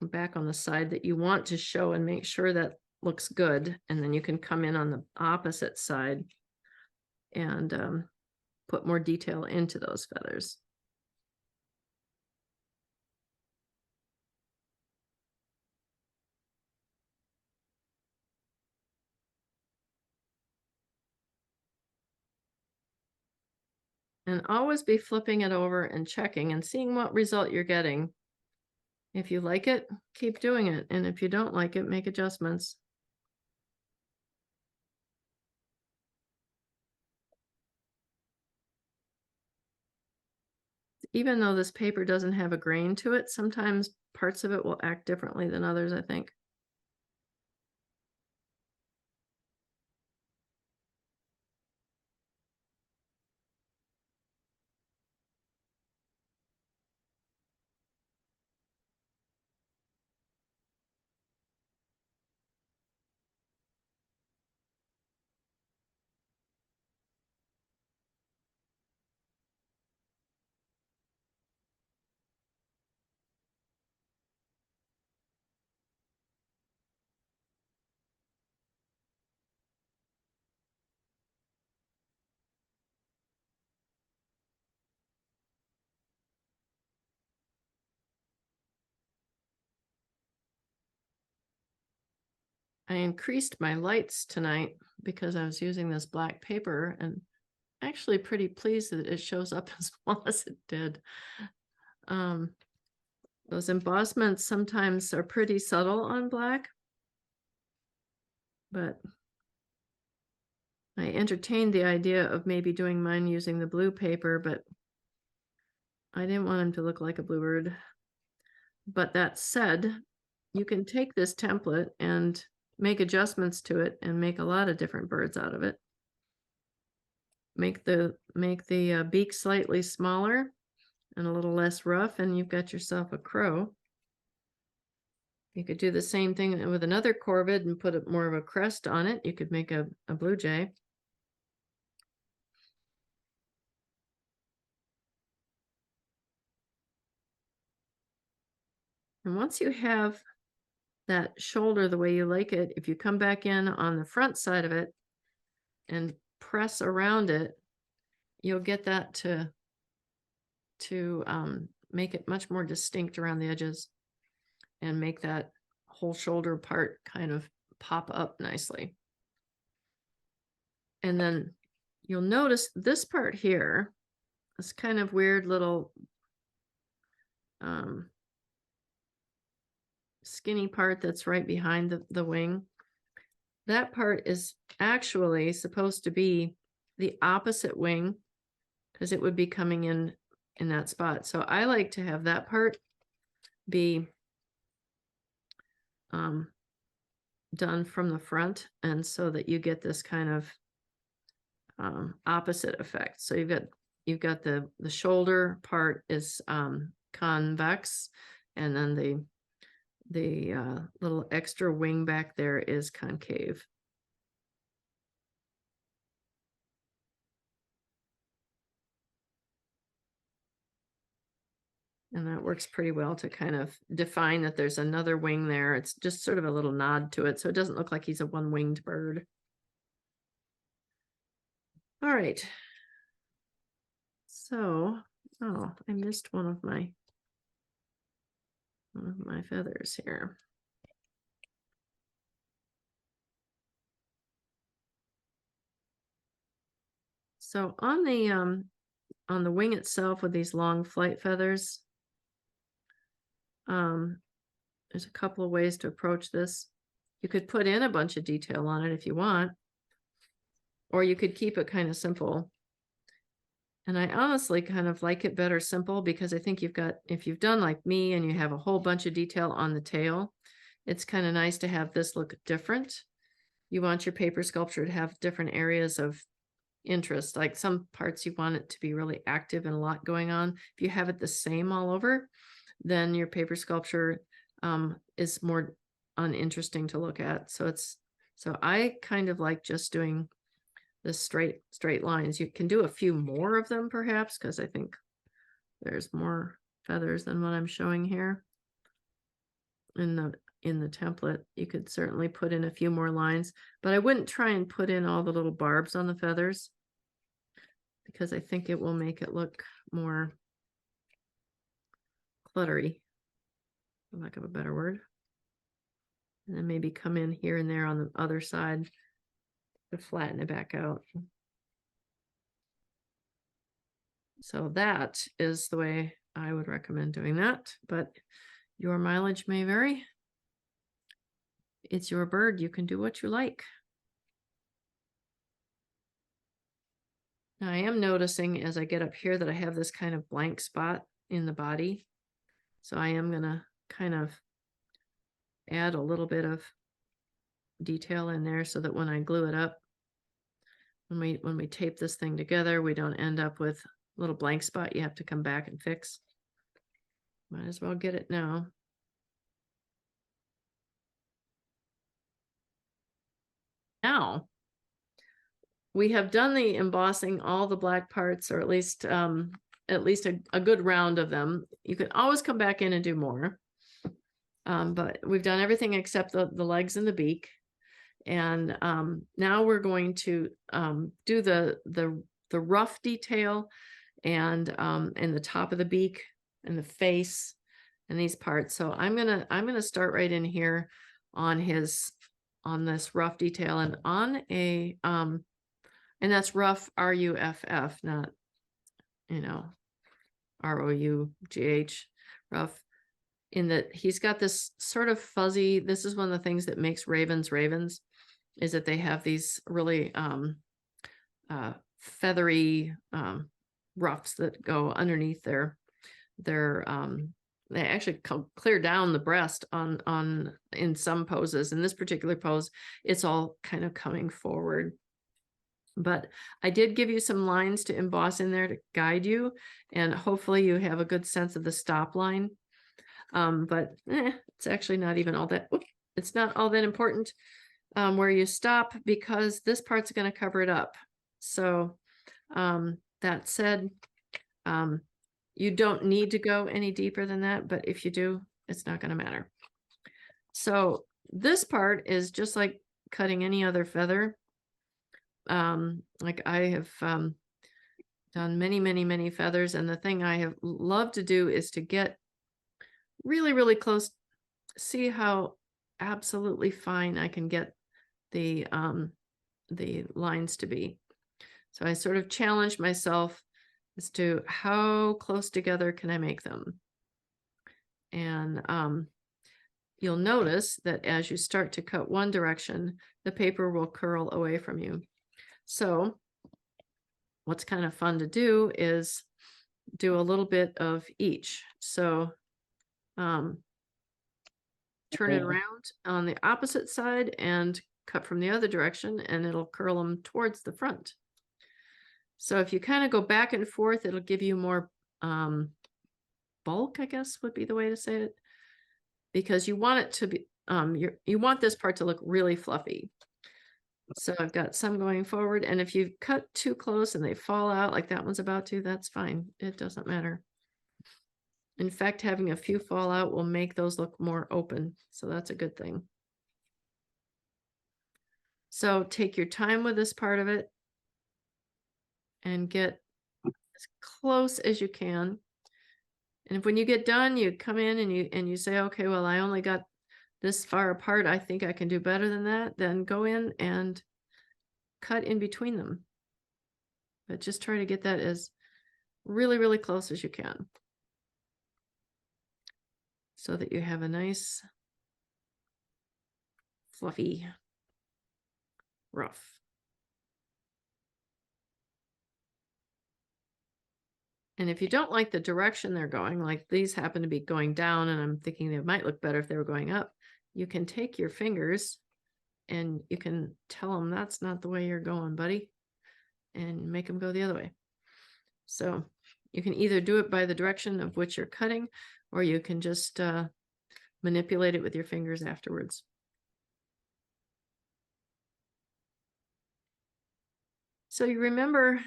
back on the side that you want to show and make sure that looks good. And then you can come in on the opposite side and put more detail into those feathers. And always be flipping it over and checking and seeing what result you're getting. If you like it, keep doing it. And if you don't like it, make adjustments. Even though this paper doesn't have a grain to it, sometimes parts of it will act differently than others, I think. I increased my lights tonight because I was using this black paper, and actually pretty pleased that it shows up as well as it did. Those embossments sometimes are pretty subtle on black, but I entertained the idea of maybe doing mine using the blue paper, but I didn't want him to look like a bluebird. But that said, you can take this template and make adjustments to it and make a lot of different birds out of it. Make the beak slightly smaller and a little less rough, and you've got yourself a crow. You could do the same thing with another corvid and put more of a crest on it. You could make a blue jay. And once you have that shoulder the way you like it, if you come back in on the front side of it and press around it, you'll get that to make it much more distinct around the edges and make that whole shoulder part kind of pop up nicely. And then you'll notice this part here, this kind of weird little skinny part that's right behind the wing. That part is actually supposed to be the opposite wing, because it would be coming in that spot. So I like to have that part be done from the front, and so that you get this kind of opposite effect. So you've got the shoulder part is convex, and then the little extra wing back there is concave. And that works pretty well to kind of define that there's another wing there. It's just sort of a little nod to it, so it doesn't look like he's a one-winged bird. All right. So, oh, I missed one of my feathers here. So on the wing itself with these long flight feathers, there's a couple of ways to approach this. You could put in a bunch of detail on it if you want, or you could keep it kind of simple. And I honestly kind of like it better simple, because I think if you've done like me and you have a whole bunch of detail on the tail, it's kind of nice to have this look different. You want your paper sculpture to have different areas of interest, like some parts you want it to be really active and a lot going on. If you have it the same all over, then your paper sculpture is more uninteresting to look at. So I kind of like just doing the straight lines. You can do a few more of them perhaps, because I think there's more feathers than what I'm showing here in the template. You could certainly put in a few more lines, but I wouldn't try and put in all the little barbs on the feathers, because I think it will make it look more cluttery, for lack of a better word. And then maybe come in here and there on the other side to flatten it back out. So that is the way I would recommend doing that, but your mileage may vary. It's your bird. You can do what you like. Now I am noticing as I get up here that I have this kind of blank spot in the body. So I am gonna kind of add a little bit of detail in there so that when I glue it up, when we tape this thing together, we don't end up with a little blank spot you have to come back and fix. Might as well get it now. Now we have done the embossing, all the black parts, or at least a good round of them. You can always come back in and do more. But we've done everything except the legs and the beak. And now we're going to do the rough detail and the top of the beak and the face and these parts. So I'm gonna start right in here on his on this rough detail, and on a and that's rough, R-U-F-F, not, you know, R-O-U-G-H, rough, in that he's got this sort of fuzzy, this is one of the things that makes ravens, is that they have these really feathery ruffs that go underneath their they actually clear down the breast on in some poses. In this particular pose, it's all kind of coming forward. But I did give you some lines to emboss in there to guide you, and hopefully you have a good sense of the stop line. But it's actually not even all that, it's not all that important where you stop, because this part's going to cover it up. So that said, you don't need to go any deeper than that, but if you do, it's not going to matter. So this part is just like cutting any other feather. Like I have done many feathers, and the thing I have loved to do is to get really close, see how absolutely fine I can get the lines to be. So I sort of challenged myself as to how close together can I make them. And you'll notice that as you start to cut one direction, the paper will curl away from you. So what's kind of fun to do is do a little bit of each. So turn it around on the opposite side and cut from the other direction, and it'll curl them towards the front. So if you kind of go back and forth, it'll give you more bulk, I guess would be the way to say it, because you want it to be, you want this part to look really fluffy. So I've got some going forward, and if you cut too close and they fall out like that one's about to, that's fine. It doesn't matter. In fact, having a few fall out will make those look more open. So that's a good thing. So take your time with this part of it and get as close as you can. And if when you get done, you come in and you say, okay, well, I only got this far apart, I think I can do better than that, then go in and cut in between them. But just try to get that as really close as you can, so that you have a nice fluffy ruff. And if you don't like the direction they're going, like these happen to be going down, and I'm thinking they might look better if they were going up, you can take your fingers and you can tell them that's not the way you're going, buddy, and make them go the other way. So you can either do it by the direction of which you're cutting, or you can just manipulate it with your fingers afterwards. So you remember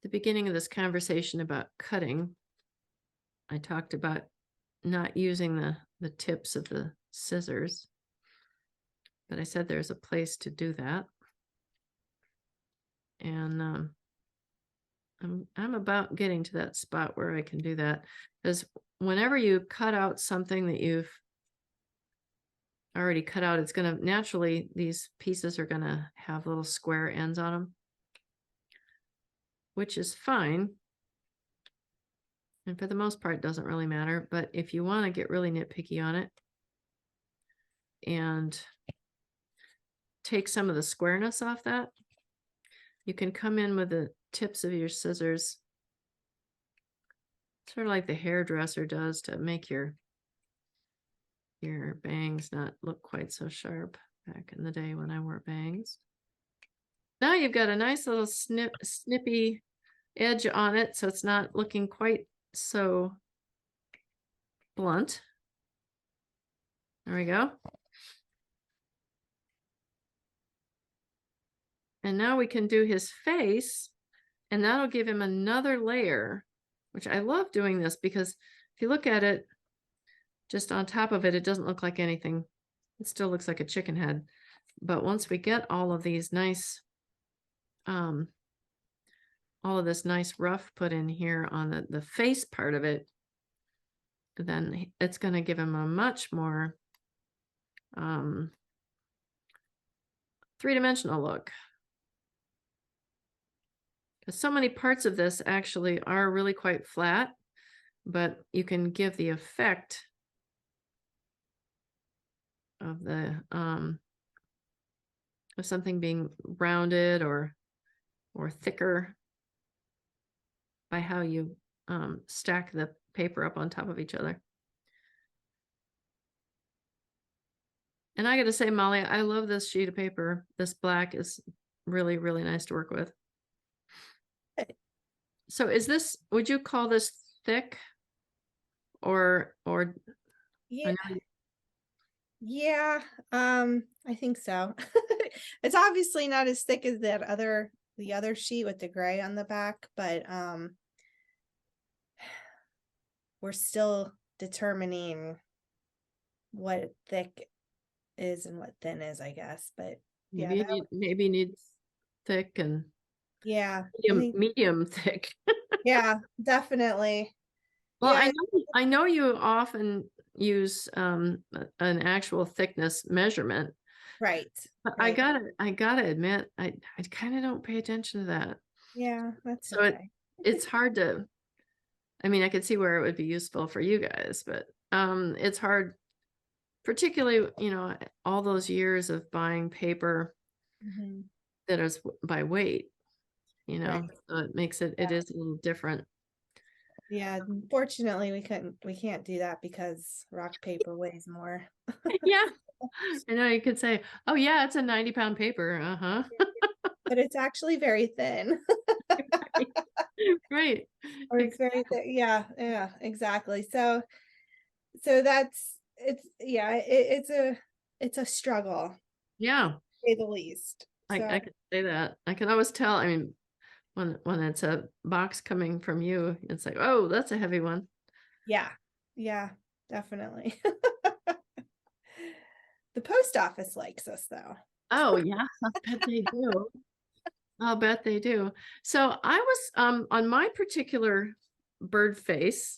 the beginning of this conversation about cutting, I talked about not using the tips of the scissors, but I said there's a place to do that. And I'm about getting to that spot where I can do that, because whenever you cut out something that you've already cut out, it's going to naturally, these pieces are going to have little square ends on them, which is fine. And for the most part, it doesn't really matter. But if you want to get really nitpicky on it and take some of the squareness off that, you can come in with the tips of your scissors, sort of like the hairdresser does, to make your bangs not look quite so sharp back in the day when I wore bangs. Now you've got a nice little snippy edge on it, so it's not looking quite so blunt. There we go. And now we can do his face, and that'll give him another layer, which I love doing this, because if you look at it just on top of it, it doesn't look like anything. It still looks like a chicken head. But once we get all of these nice, all of this nice rough put in here on the face part of it, then it's going to give him a much more three-dimensional look. Because so many parts of this actually are really quite flat, but you can give the effect of the of something being rounded or thicker by how you stack the paper up on top of each other. And I got to say, Molly, I love this sheet of paper. This black is really, really nice to work with. So is this, would you call this thick or Yeah. know Yeah, I think so. It's obviously not as thick as the other sheet with the gray on the back, but we're still determining what thick is and what thin is, I guess. But yeah, maybe needs thick and yeah, medium thick. yeah, definitely. Well, Yeah, I know you often use an actual thickness measurement, right. but Right. I gotta admit, I kind of don't pay attention to that. Yeah, that's So okay. it's hard to, I mean, I could see where it would be useful for you guys, but it's hard, particularly, all those years of buying paper Mhm. that is by weight, Right. so it makes it Yeah. is a little different. Yeah, unfortunately we can't do that because rock paper weighs more. Yeah. I know you could say, oh yeah, it's a 90-pound paper. Uh-huh. But it's actually very thin. Right. Or it's very thin. Yeah, yeah, exactly. So it's a struggle, Yeah. to say the least. I So can say that. I can always tell. I mean, when it's a box coming from you, it's like, oh, that's a heavy one. yeah, yeah, definitely. The post office likes us though. Oh yeah, I bet they do. I'll bet they do. So I was on my particular bird face,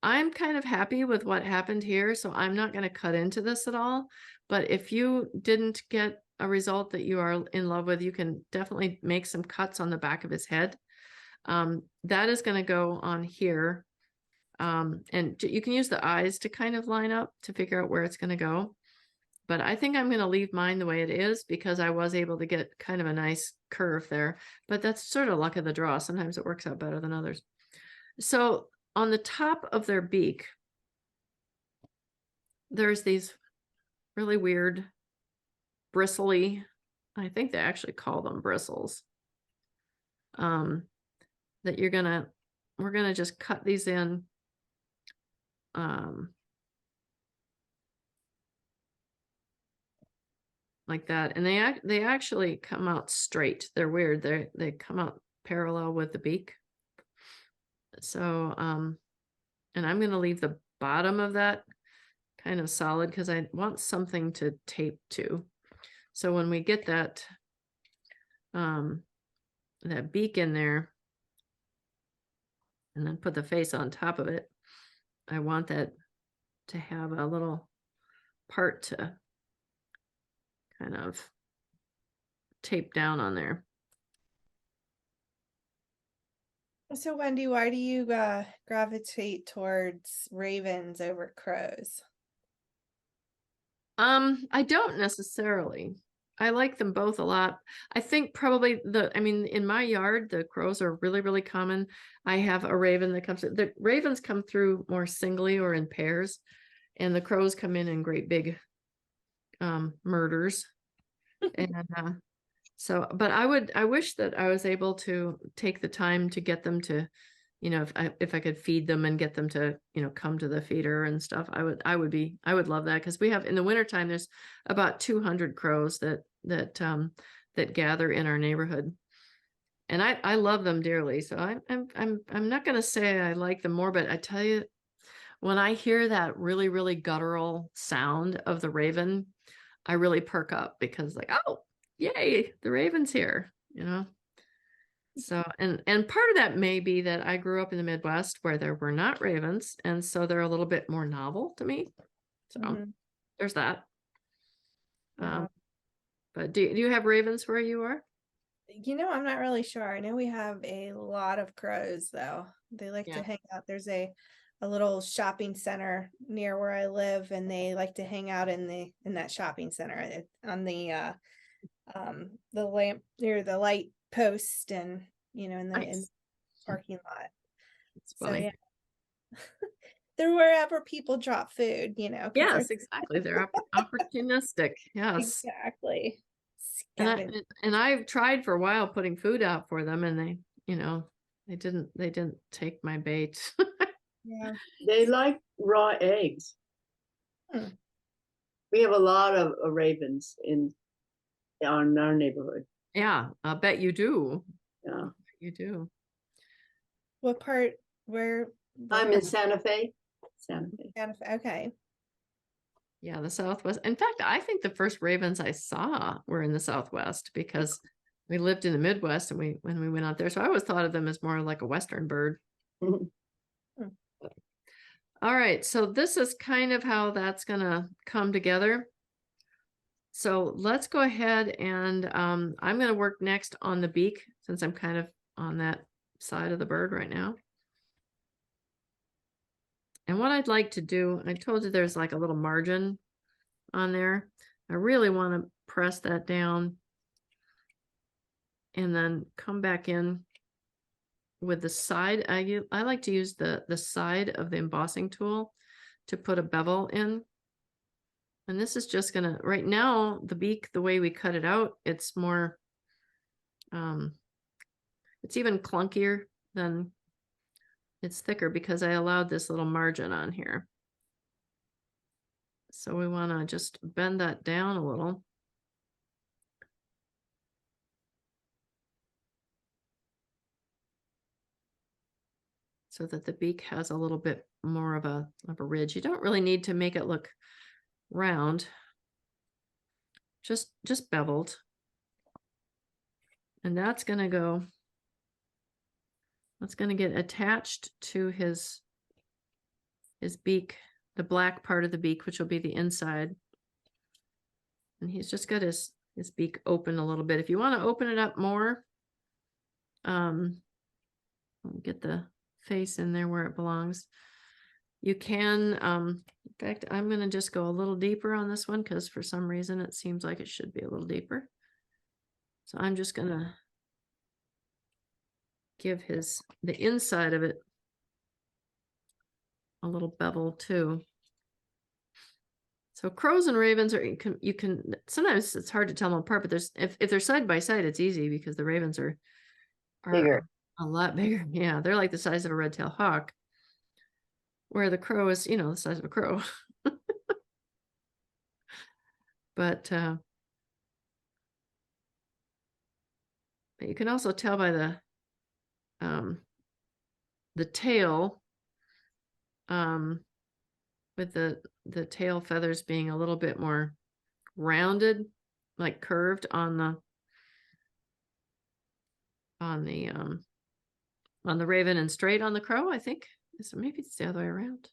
I'm kind of happy with what happened here, so I'm not going to cut into this at all. But if you didn't get a result that you are in love with, you can definitely make some cuts on the back of his head. That is going to go on here. And you can use the eyes to kind of line up to figure out where it's going to go. But I think I'm going to leave mine the way it is because I was able to get kind of a nice curve there. But that's sort of luck of the draw. Sometimes it works out better than others. So on the top of their beak, there's these really weird bristly, I think they actually call them bristles, that we're gonna just cut these in like that. And they actually come out straight. They're weird. They come out parallel with the beak. So and I'm gonna leave the bottom of that kind of solid because I want something to tape to. So when we get that beak in there and then put the face on top of it, I want that to have a little part to kind of tape down on there. So Wendy, why do you gravitate towards ravens over crows? I don't necessarily. I like them both a lot. I think probably in my yard, the crows are really, really common. I have a raven that comes, the ravens come through more singly or in pairs, and the crows come in great big murders. And so, but I wish that I was able to take the time to get them to, if I could feed them and get them to, come to the feeder and stuff, I would love that. Cause we have in the wintertime, there's about 200 crows that gather in our neighborhood. And I love them dearly. So I'm not going to say I like them more, but I tell you, when I hear that really, really guttural sound of the raven, I really perk up because like, oh, yay, the raven's here, So, and part of that may be that I grew up in the Midwest where there were not ravens, and so they're a little bit more novel to me. So there's that. Yeah. But do you have ravens where you are? You know, I'm not really sure. I know we have a lot of crows though. They like Yeah. to hang out. There's a little shopping center near where I live, and they like to hang out in that shopping center on the lamp near the light post, and in the Nice. parking lot. It's So funny. yeah. They're wherever people drop food, because Yes, exactly. They're opportunistic. Yes. exactly. And Scavenge. I've tried for a while putting food out for them, and they didn't take my bait. Yeah. They like raw eggs. Hmm. We have a lot of ravens in our neighborhood. Yeah, I bet you do. Yeah. You do. What part? What I'm part? in Santa Fe. Santa Fe. Okay. Yeah, the Southwest. In fact, I think the first ravens I saw were in the Southwest because we lived in the Midwest and when we went out there. So I always thought of them as more like a Western bird. Hmm. All right, so this is kind of how that's gonna come together. So let's go ahead and I'm gonna work next on the beak since I'm kind of on that side of the bird right now. And what I'd like to do, I told you there's like a little margin on there. I really want to press that down and then come back in with the side. I like to use the side of the embossing tool to put a bevel in. And this is just gonna, right now, the beak, the way we cut it out, it's more, it's even clunkier than, it's thicker because I allowed this little margin on here. So we want to just bend that down a little. So that the beak has a little bit more of a ridge. You don't really need to make it look round, just beveled. And that's going to go, that's going to get attached to his beak, the black part of the beak, which will be the inside. And he's just got his beak open a little bit. If you want to open it up more, get the face in there where it belongs. You can, in fact, I'm going to just go a little deeper on this one because for some reason it seems like it should be a little deeper. So I'm just going to give the inside of it a little bevel too. So crows and ravens are, you can sometimes it's hard to tell them apart, but if they're side by side, it's easy because the ravens are Bigger. a lot bigger. Yeah, they're like the size of a red-tailed hawk, where the crow is, the size of a crow. But you can also tell by the tail, with the tail feathers being a little bit more rounded, like curved on the raven and straight on the crow, I think. So maybe it's the other way around.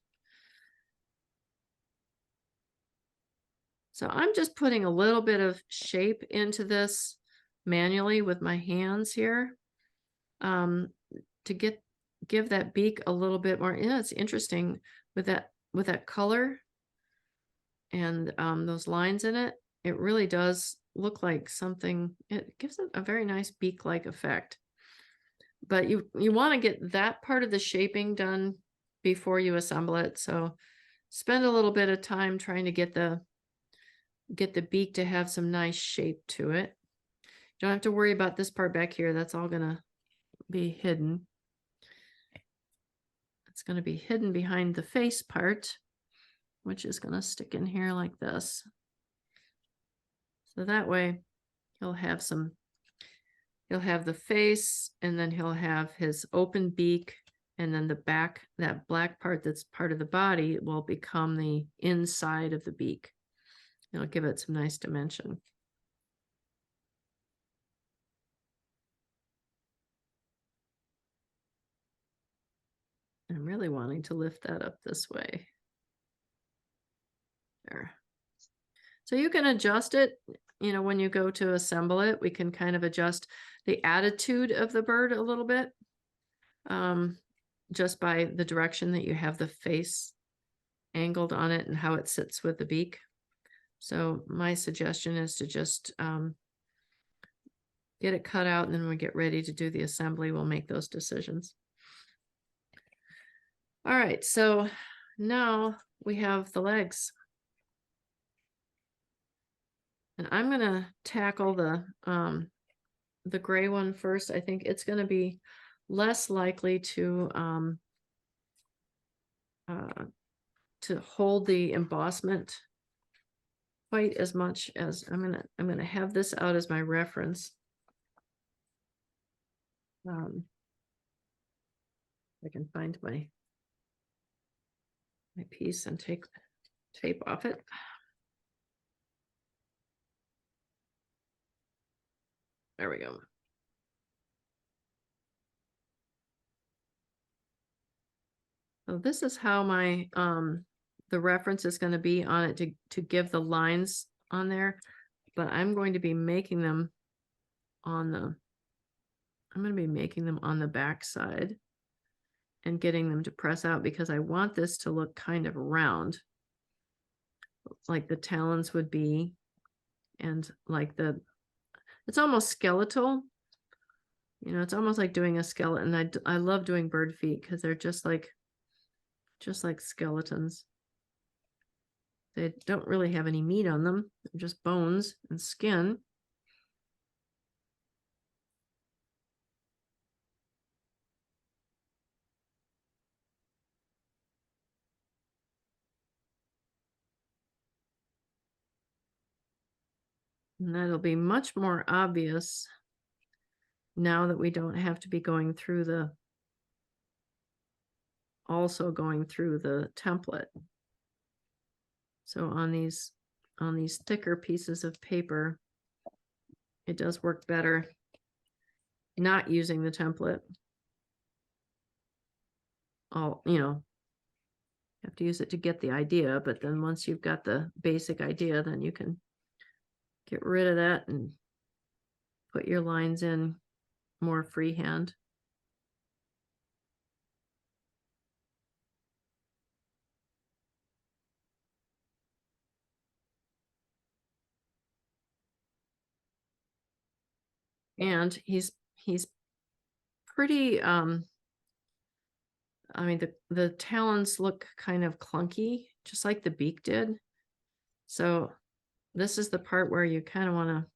So I'm just putting a little bit of shape into this manually with my hands here, to give that beak a little bit more. Yeah, it's interesting with that color and those lines in it. It really does look like something. It gives it a very nice beak-like effect. But you want to get that part of the shaping done before you assemble it. So spend a little bit of time trying to get the beak to have some nice shape to it. You don't have to worry about this part back here. That's all gonna be hidden. It's gonna be hidden behind the face part, which is gonna stick in here like this. So that way he'll have the face, and then he'll have his open beak, and then the back, that black part that's part of the body, will become the inside of the beak. It'll give it some nice dimension. I'm really wanting to lift that up this way. There. So you can adjust it you know, when you go to assemble it, we can kind of adjust the attitude of the bird a little bit. Just by the direction that you have the face angled on it and how it sits with the beak. So my suggestion is to just get it cut out, and then when we get ready to do the assembly, we'll make those decisions. All right, so now we have the legs. And I'm gonna tackle the gray one first. I think it's gonna be less likely to hold the embossment quite as much as I'm gonna have this out as my reference. I can find my piece and take tape off it. There we go. So this is how my the reference is going to be on it to give the lines on there, but I'm going to be making them on the back side and getting them to press out, because I want this to look kind of round, like the talons would be, and like it's almost skeletal. You know, it's almost like doing a skeleton. I love doing bird feet because they're just like skeletons. They don't really have any meat on them. They're just bones and skin. And that'll be much more obvious now that we don't have to be going through the template. So on these thicker pieces of paper, it does work better not using the template. You know, you have to use it to get the idea, but then once you've got the basic idea, then you can get rid of that and put your lines in more freehand. And he's pretty, I mean, the talons look kind of clunky, just like the beak did. So this is the part where you kind of want to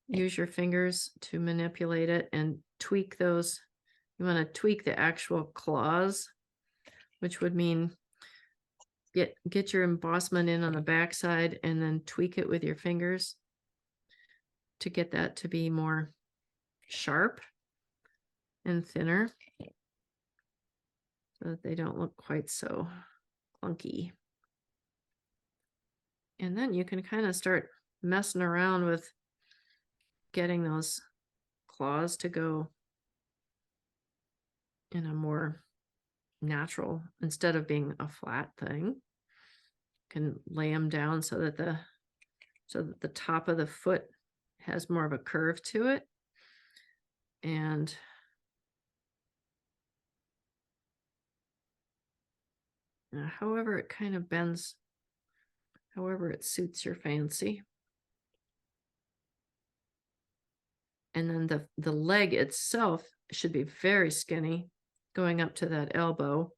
use your fingers to manipulate it and tweak those. You want to tweak the actual claws, which would mean get your embossment in on the back side and then tweak it with your fingers to get that to be more sharp and thinner, so that they don't look quite so clunky. And then you can kind of start messing around with getting those claws to go in a more natural, instead of being a flat thing. You can lay them down so that the top of the foot has more of a curve to it. And however it kind of bends, however it suits your fancy. And then the leg itself should be very skinny, going up to that elbow.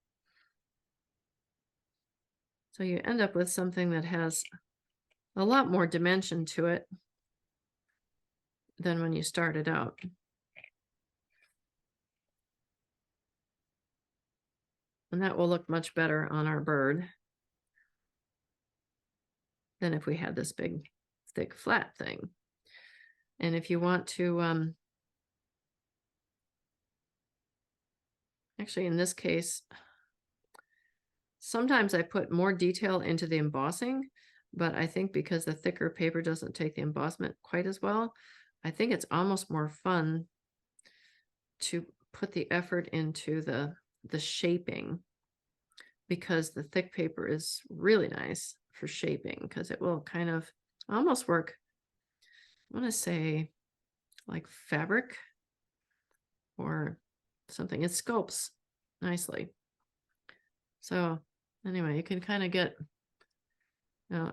So you end up with something that has a lot more dimension to it than when you started out. And that will look much better on our bird than if we had this big, thick, flat thing. And if you want to, actually in this case, sometimes I put more detail into the embossing, but I think because the thicker paper doesn't take the embossment quite as well, I think it's almost more fun to put the effort into the shaping, because the thick paper is really nice for shaping, because it will kind of almost work want to say like fabric or something. It sculpts nicely. So anyway, you can kind of get,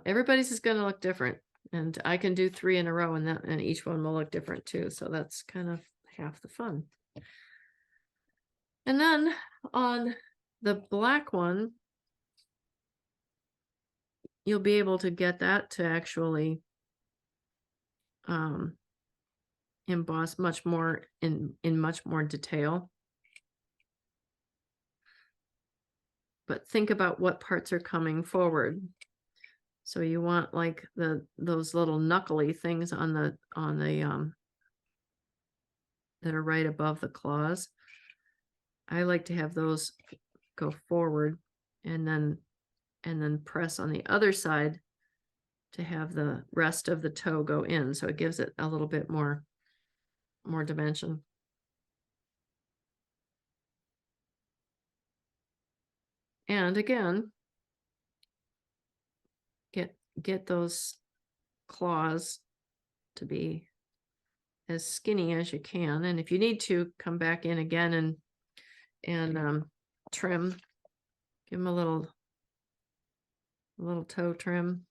everybody's is going to look different, and I can do 3 in a row, and each one will look different too. So that's kind of half the fun. And then on the black one, you'll be able to get that to actually emboss much more in much more detail. But think about what parts are coming forward. So you want like those little knuckly things on the that are right above the claws. I like to have those go forward and then press on the other side to have the rest of the toe go in. So it gives it a little bit more dimension. And again, get those claws to be as skinny as you can. And if you need to, come back in again and trim, give them a little toe trim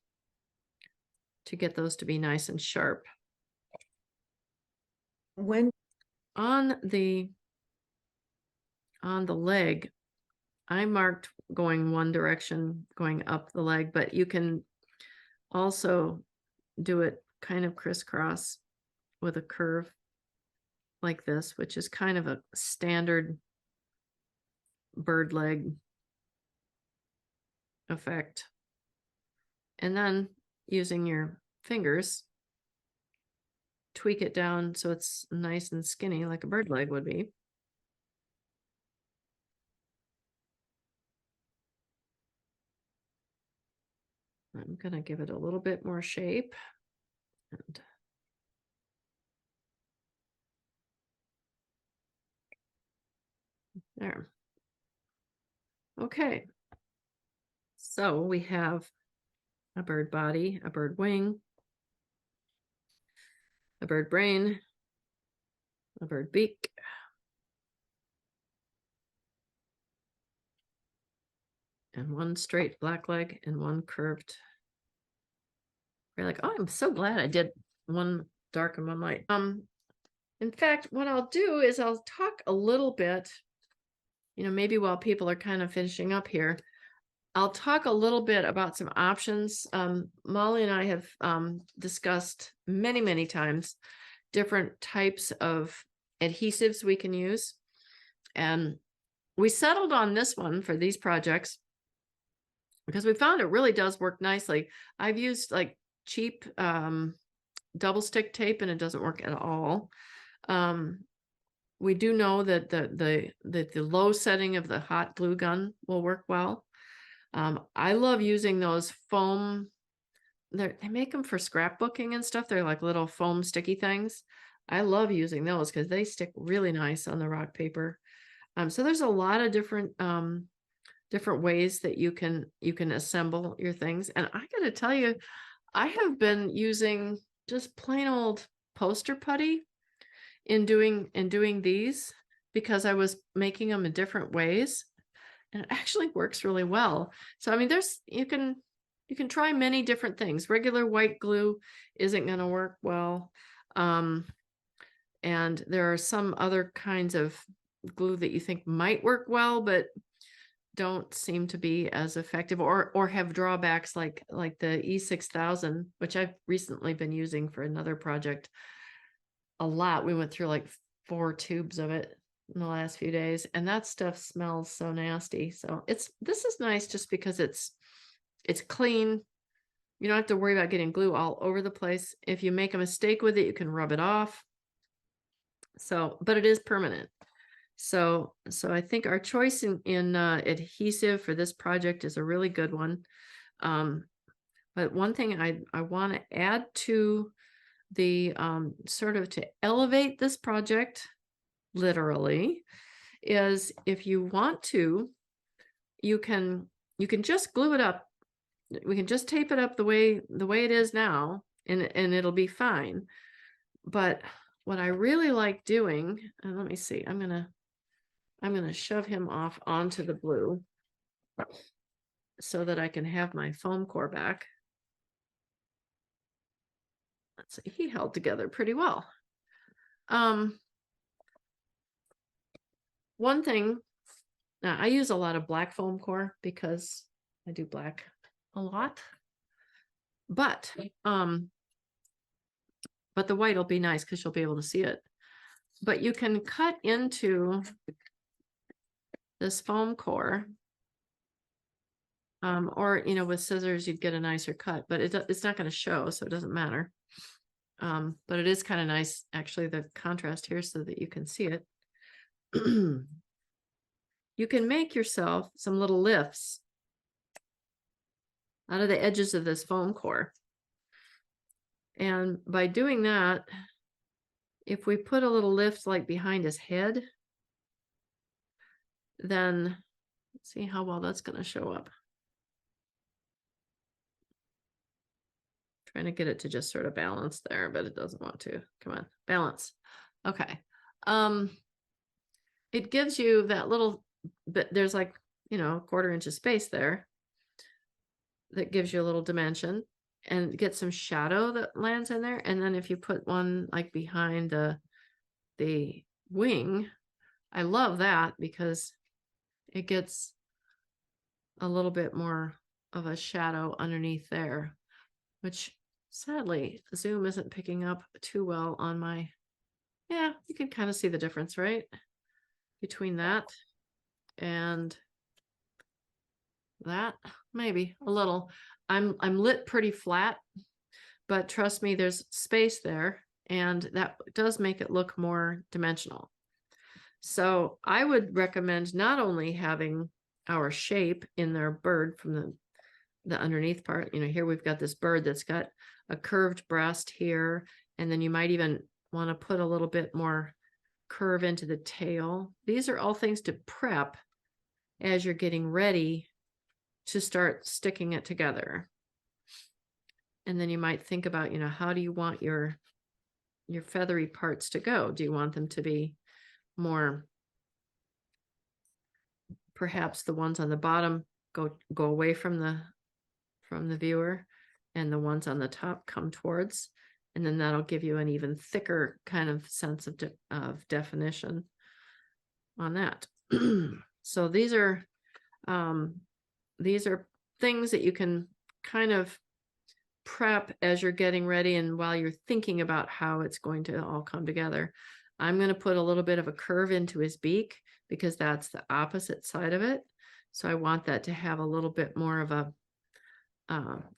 to get those to be nice and sharp. When On the leg, I marked going one direction, going up the leg, but you can also do it kind of crisscross with a curve like this, which is kind of a standard bird leg effect. And then using your fingers, tweak it down so it's nice and skinny like a bird leg would be. I'm going to give it a little bit more shape. And there. Okay. So we have a bird body, a bird wing, a bird brain, a bird beak, and one straight black leg and one curved. You're like, oh, I'm so glad I did one dark and one light. In fact, what I'll do is I'll talk a little bit, maybe while people are kind of finishing up here, I'll talk a little bit about some options. Molly and I have discussed many, many times different types of adhesives we can use. And we settled on this one for these projects because we found it really does work nicely. I've used like cheap double stick tape and it doesn't work at all. We do know that the low setting of the hot glue gun will work well. I love using those foam. They make them for scrapbooking and stuff. They're like little foam sticky things. I love using those because they stick really nice on the rock paper. So there's a lot of different ways that you can assemble your things. And I got to tell you, I have been using just plain old poster putty in doing these because I was making them in different ways, and it actually works really well. So I mean, you can try many different things. Regular white glue isn't going to work well, and there are some other kinds of glue that you think might work well but don't seem to be as effective or have drawbacks like the E6000, which I've recently been using for another project a lot. We went through like 4 tubes of it in the last few days, and that stuff smells so nasty. So this is nice just because it's clean. You don't have to worry about getting glue all over the place. If you make a mistake with it, you can rub it off. So, but it is permanent. So I think our choice in adhesive for this project is a really good one. But one thing I want to add to the sort of to elevate this project literally is if you want to, you can just glue it up. We can just tape it up the way it is now, and it'll be fine. But what I really like doing, and let me see, I'm gonna shove him off onto the blue so that I can have my foam core back. Let's see, he held together pretty well. One thing, now I use a lot of black foam core because I do black a lot, but the white will be nice because you'll be able to see it. But you can cut into this foam core, or with scissors you'd get a nicer cut, but it's not going to show, so it doesn't matter. But it is kind of nice, actually, the contrast here so that you can see it. You can make yourself some little lifts out of the edges of this foam core. And by doing that, if we put a little lift like behind his head, then see how well that's going to show up. Trying to get it to just sort of balance there, but it doesn't want to. Come on, balance. Okay. It gives you that little bit, there's like, a 1/4 inch of space there that gives you a little dimension, and get some shadow that lands in there. And then if you put one like behind the wing, I love that because it gets a little bit more of a shadow underneath there, which sadly Zoom isn't picking up too well on my, yeah, you can kind of see the difference, right? Between that and that, maybe a little. I'm lit pretty flat, but trust me, there's space there, and that does make it look more dimensional. So I would recommend not only having our shape in their bird from the underneath part. Here we've got this bird that's got a curved breast here, and then you might even want to put a little bit more curve into the tail. These are all things to prep as you're getting ready to start sticking it together. And then you might think about, how do you want your feathery parts to go? Do you want them to be more, perhaps the ones on the bottom go away from the viewer, and the ones on the top come towards, and then that'll give you an even thicker kind of sense of definition on that. So these are things that you can kind of prep as you're getting ready, and while you're thinking about how it's going to all come together. I'm going to put a little bit of a curve into his beak because that's the opposite side of it. So I want that to have a little bit more of a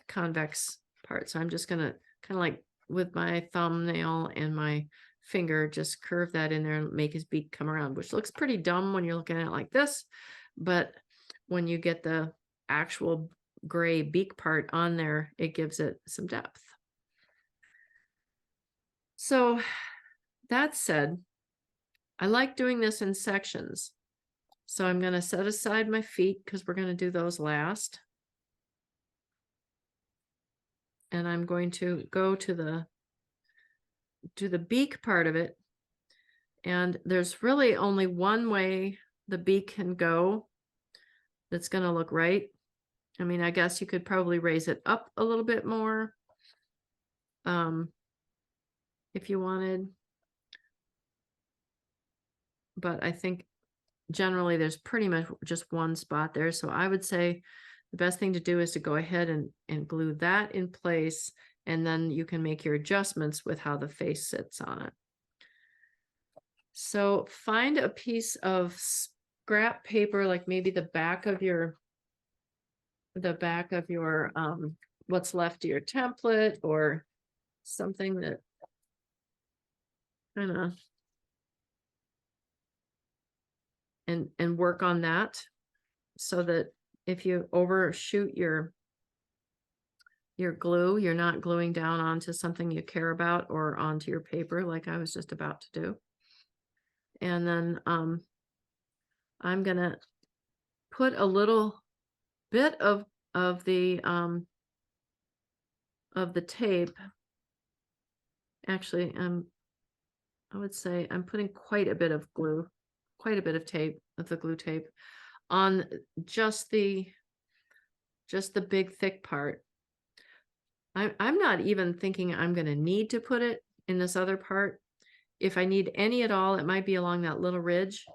convex part. So I'm just going to kind of like with my thumbnail and my finger, just curve that in there and make his beak come around, which looks pretty dumb when you're looking at it like this. But when you get the actual gray beak part on there, it gives it some depth. So that said, I like doing this in sections. So I'm going to set aside my feet because we're going to do those last. And I'm going to go to the beak part of it. And there's really only one way the beak can go that's going to look right. I mean, I guess you could probably raise it up a little bit more if you wanted. But I think generally there's pretty much just one spot there. So I would say the best thing to do is to go ahead and glue that in place, and then you can make your adjustments with how the face sits on it. So find a piece of scrap paper, like maybe the back of your what's left of your template, or something that kind of, and work on that so that if you overshoot your glue, you're not gluing down onto something you care about or onto your paper like I was just about to do. And then I'm gonna put a little bit of the tape. Actually, I'm I would say I'm putting quite a bit of glue, quite a bit of tape, of the glue tape on just the big thick part. I'm not even thinking I'm going to need to put it in this other part. If I need any at all, it might be along that little ridge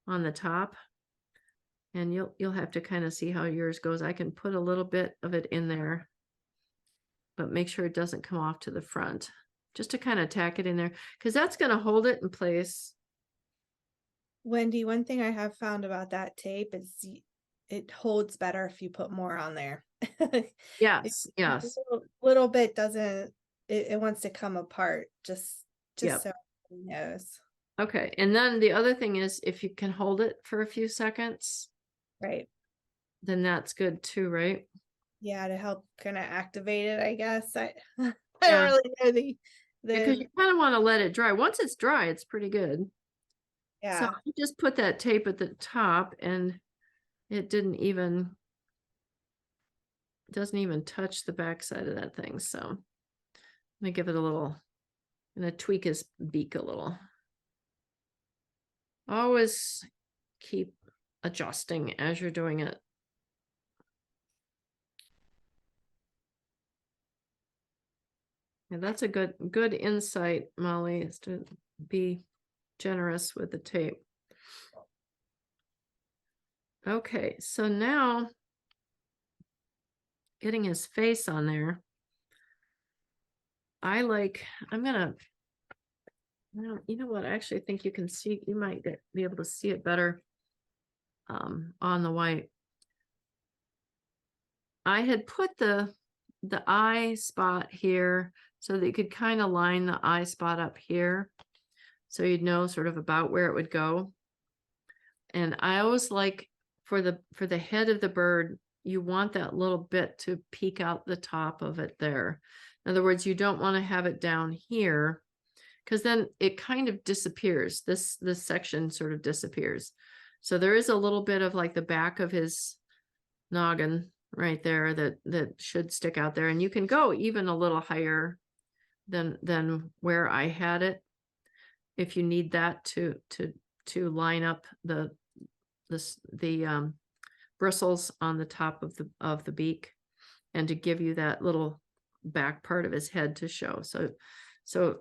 on the top. And you'll have to kind of see how yours goes. I can put a little bit of it in there, but make sure it doesn't come off to the front. Just to kind of tack it in there, because that's going to hold it in place. Wendy, one thing I have found about that tape is it holds better if you put more on there. Yes, yes. Little bit doesn't, it wants to come apart, just Yep. so everybody knows. Okay, and then the other thing is if you can hold it for a few seconds, Right. then that's good too, right? Yeah, to help kind of activate it, I guess. I Yeah. don't really know the Because you kind of want to let it dry. Once it's dry, it's pretty good. So yeah. I just put that tape at the top and it doesn't even touch the back side of that thing. So let me give it a little, I'm gonna tweak his beak a little. Always keep adjusting as you're doing it. Yeah, that's a good insight, Molly, is to be generous with the tape. Okay, so now getting his face on there. I'm gonna, well, you know what? I actually think you can see, you might be able to see it better on the white. I had put the eye spot here so that you could kind of line the eye spot up here. So you'd know sort of about where it would go. And I always like for the head of the bird, you want that little bit to peek out the top of it there. In other words, you don't want to have it down here because then it kind of disappears. This section sort of disappears. So there is a little bit of like the back of his noggin right there that should stick out there. And you can go even a little higher than where I had it if you need that to line up the bristles on the top of the beak and to give you that little back part of his head to show. So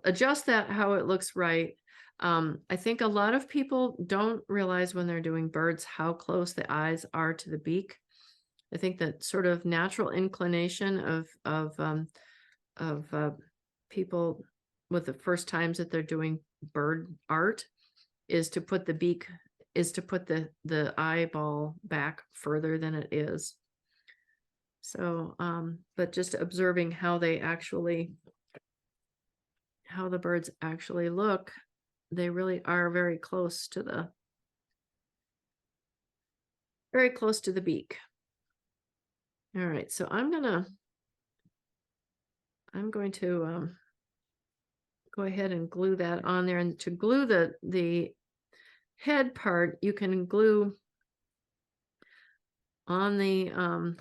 adjust that how it looks right. I think a lot of people don't realize when they're doing birds how close the eyes are to the beak. I think that sort of natural inclination of people with the first times that they're doing bird art is to put the eyeball back further than it is. So, but just observing how the birds actually look, they really are very close to the beak. All right, so I'm going to go ahead and glue that on there. And to glue the head part, you can glue on the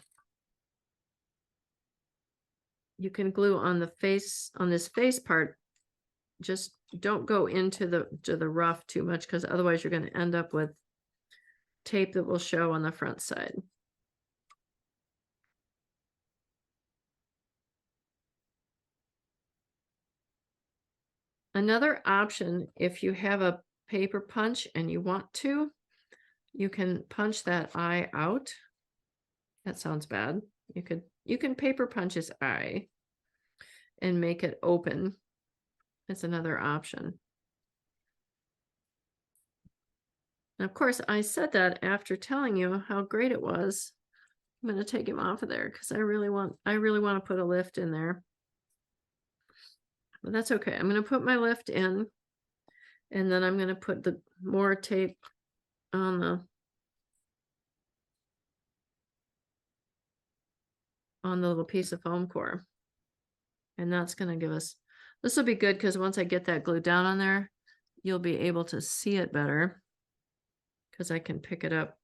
you can glue on the face, on this face part. Just don't go into the rough too much, because otherwise you're going to end up with tape that will show on the front side. Another option, if you have a paper punch and you want to, you can punch that eye out. That sounds bad. You can paper punch his eye and make it open. That's another option. And of course, I said that after telling you how great it was. I'm going to take him off of there because I really want to put a lift in there. But that's okay. I'm going to put my lift in, and then I'm going to put the more tape on the little piece of foam core. And that's going to give us, this will be good because once I get that glued down on there, you'll be able to see it better because I can pick it up.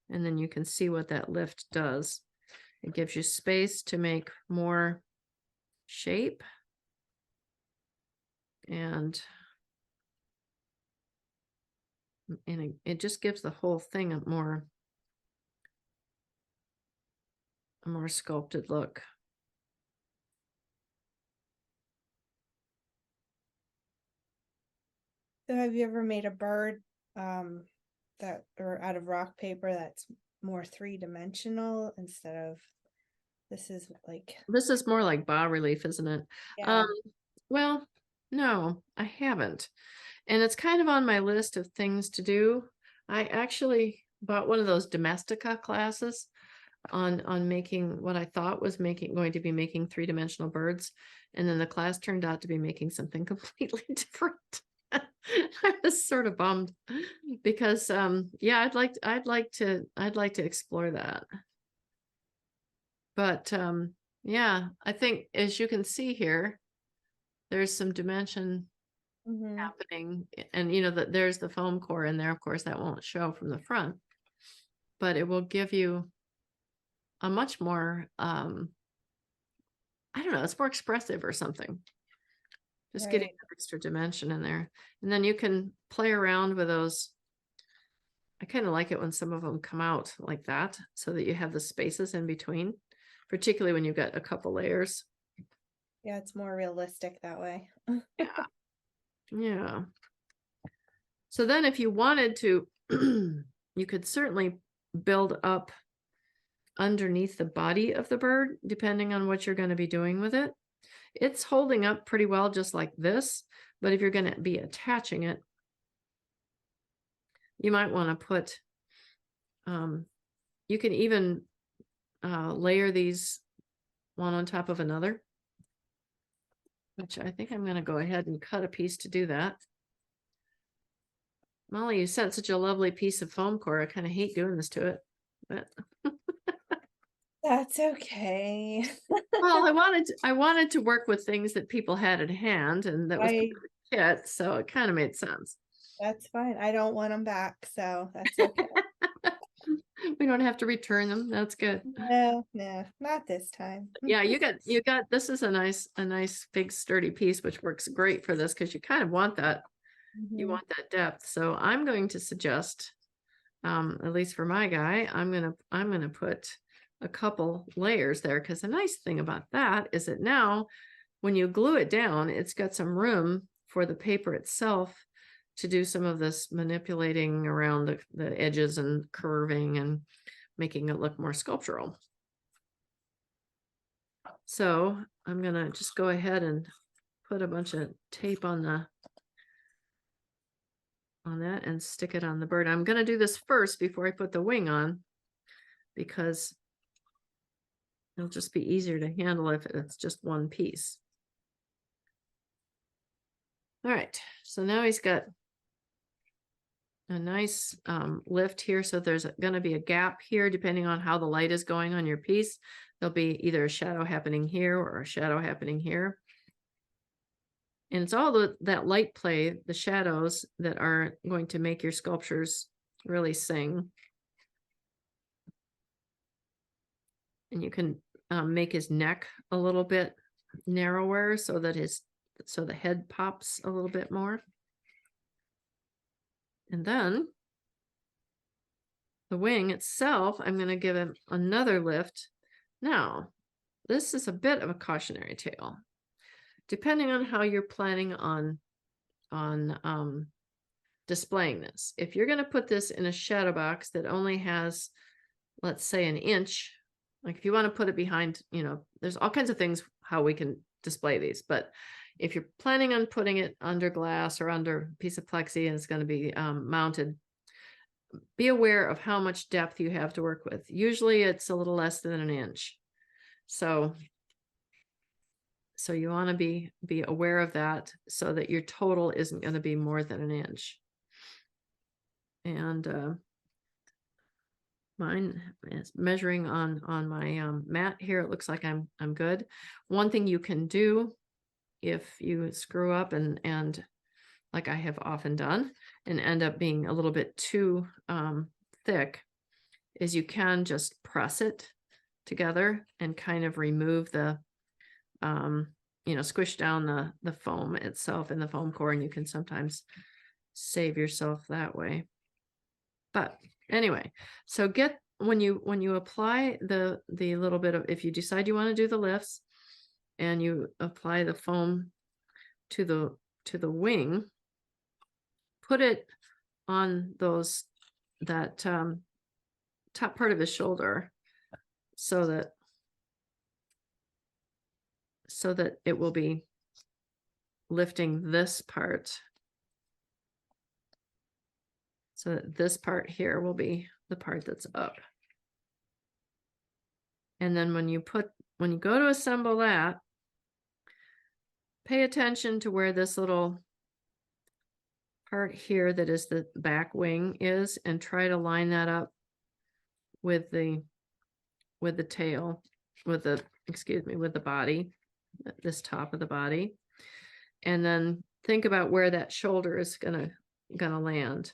And then you can see what that lift does. It gives you space to make more shape. And it just gives the whole thing a more sculpted look. So have you ever made a bird that or out of rock paper that's more three-dimensional instead of this is like This is more like bas relief, isn't it? yeah. Well, no, I haven't. And it's kind of on my list of things to do. I actually bought one of those Domestica classes on making what I thought was going to be making three-dimensional birds. And then the class turned out to be making something completely different. I was sort of bummed because yeah, I'd like to explore that. But yeah, I think as you can see here, there's some dimension Mhm. happening, and you know that there's the foam core in there. Of course, that won't show from the front, but it will give you a much more I don't know, it's more expressive or something. Just getting Right. that extra dimension in there. And then you can play around with those. I kind of like it when some of them come out like that so that you have the spaces in between, particularly when you've got a couple layers. Yeah, it's more realistic that way. Yeah. Yeah. So then if you wanted to, you could certainly build up underneath the body of the bird, depending on what you're going to be doing with it. It's holding up pretty well just like this, but if you're going to be attaching it, you might want to put, you can even layer these one on top of another, which I think I'm going to go ahead and cut a piece to do that. Molly, you sent such a lovely piece of foam core. I kind of hate doing this to it, but That's okay. well, I wanted to work with things that people had at hand, and that was part of the kit, so it kind of made sense. That's fine. I don't want them back, so that's okay. We don't have to return them. That's good. No, no, not this time. Yeah, you got this is a nice big sturdy piece, which works great for this because you kind of want that. You Mhm. want that depth. So I'm going to suggest, at least for my guy, I'm gonna put a couple layers there, because the nice thing about that is that now when you glue it down, it's got some room for the paper itself to do some of this manipulating around the edges and curving and making it look more sculptural. So I'm gonna just go ahead and put a bunch of tape on that and stick it on the bird. I'm gonna do this first before I put the wing on, because it'll just be easier to handle if it's just one piece. All right, so now he's got a nice lift here. So there's going to be a gap here, depending on how the light is going on your piece. There'll be either a shadow happening here or a shadow happening here. And it's all that light play, the shadows, that are going to make your sculptures really sing. And you can make his neck a little bit narrower so that the head pops a little bit more. And then the wing itself, I'm going to give him another lift. Now, this is a bit of a cautionary tale. Depending on how you're planning on displaying this. If you're going to put this in a shadow box that only has, let's say, an inch, like if you want to put it behind, there's all kinds of things how we can display these. But if you're planning on putting it under glass or under a piece of plexi and it's going to be mounted, be aware of how much depth you have to work with. Usually it's a little less than an inch. So you want to be aware of that so that your total isn't going to be more than an inch. And mine is measuring on my mat here. It looks like I'm good. One thing you can do if you screw up and like I have often done and end up being a little bit too thick, is you can just press it together and kind of remove the squish down the foam itself in the foam core, and you can sometimes save yourself that way. But anyway, so when you apply the little bit of, if you decide you want to do the lifts and you apply the foam to the wing, put it on that top part of his shoulder so that it will be lifting this part. So that this part here will be the part that's up. And then when you go to assemble that, pay attention to where this little part here that is the back wing is, and try to line that up with the tail, with the body, this top of the body. And then think about where that shoulder is gonna land.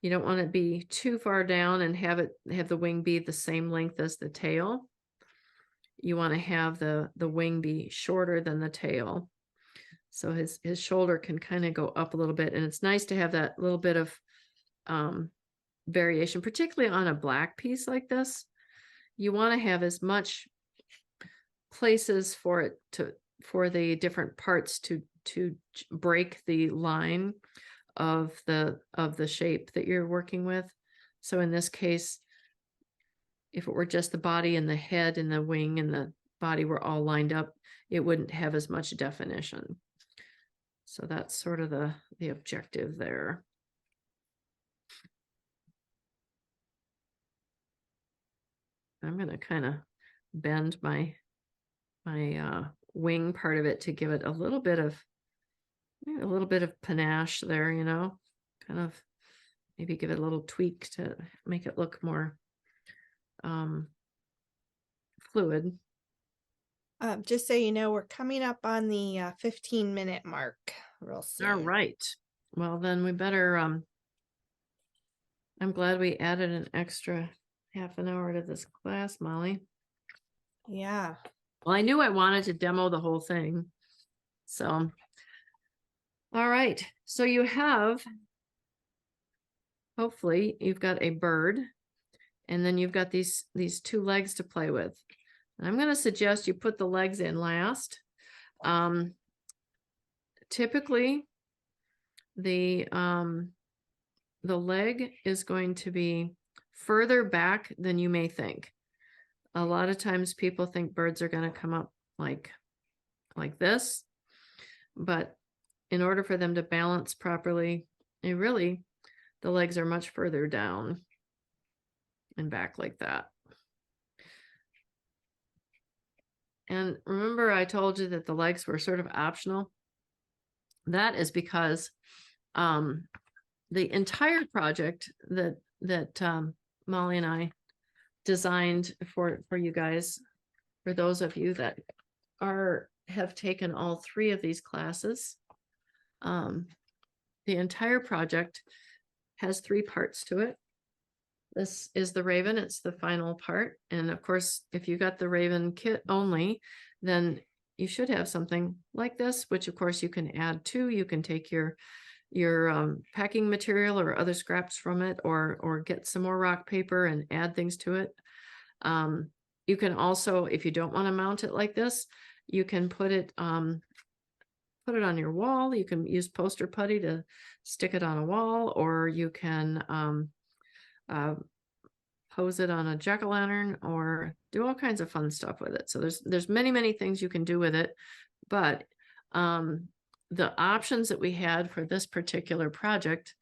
You don't want to be too far down and have the wing be the same length as the tail. You want to have the wing be shorter than the tail. So his shoulder can kind of go up a little bit. And it's nice to have that little bit of variation, particularly on a black piece like this. You want to have as much places for the different parts to break the line of the shape that you're working with. So in this case, if it were just the body and the head and the wing and the body were all lined up, it wouldn't have as much definition. So that's sort of the objective there. I'm going to kind of bend my wing part of it to give it a little bit of panache there, kind of maybe give it a little tweak to make it look more fluid. Just so you know, we're coming up on the 15-minute mark real soon. All right. Well, then we better, I'm glad we added an extra half an hour to this class, Molly. Yeah. Well, I knew I wanted to demo the whole thing. So, all right. So you have, hopefully you've got a bird, and then you've got these two legs to play with. And I'm going to suggest you put the legs in last. Typically, the leg is going to be further back than you may think. A lot of times people think birds are going to come up like this, but in order for them to balance properly, the legs are much further down and back like that. And remember, I told you that the legs were sort of optional. That is because the entire project that Molly and I designed for you guys, for those of you that have taken all three of these classes, the entire project has three parts to it. This is the Raven, it's the final part. And of course, if you got the Raven kit only, then you should have something like this, which of course you can add to. You can take your packing material or other scraps from it, or get some more rock paper and add things to it. You can also, if you don't want to mount it like this, you can put it on your wall. You can use poster putty to stick it on a wall, or you can pose it on a jack-o'-lantern, or do all kinds of fun stuff with it. So there's many things you can do with it, but the options that we had for this particular project,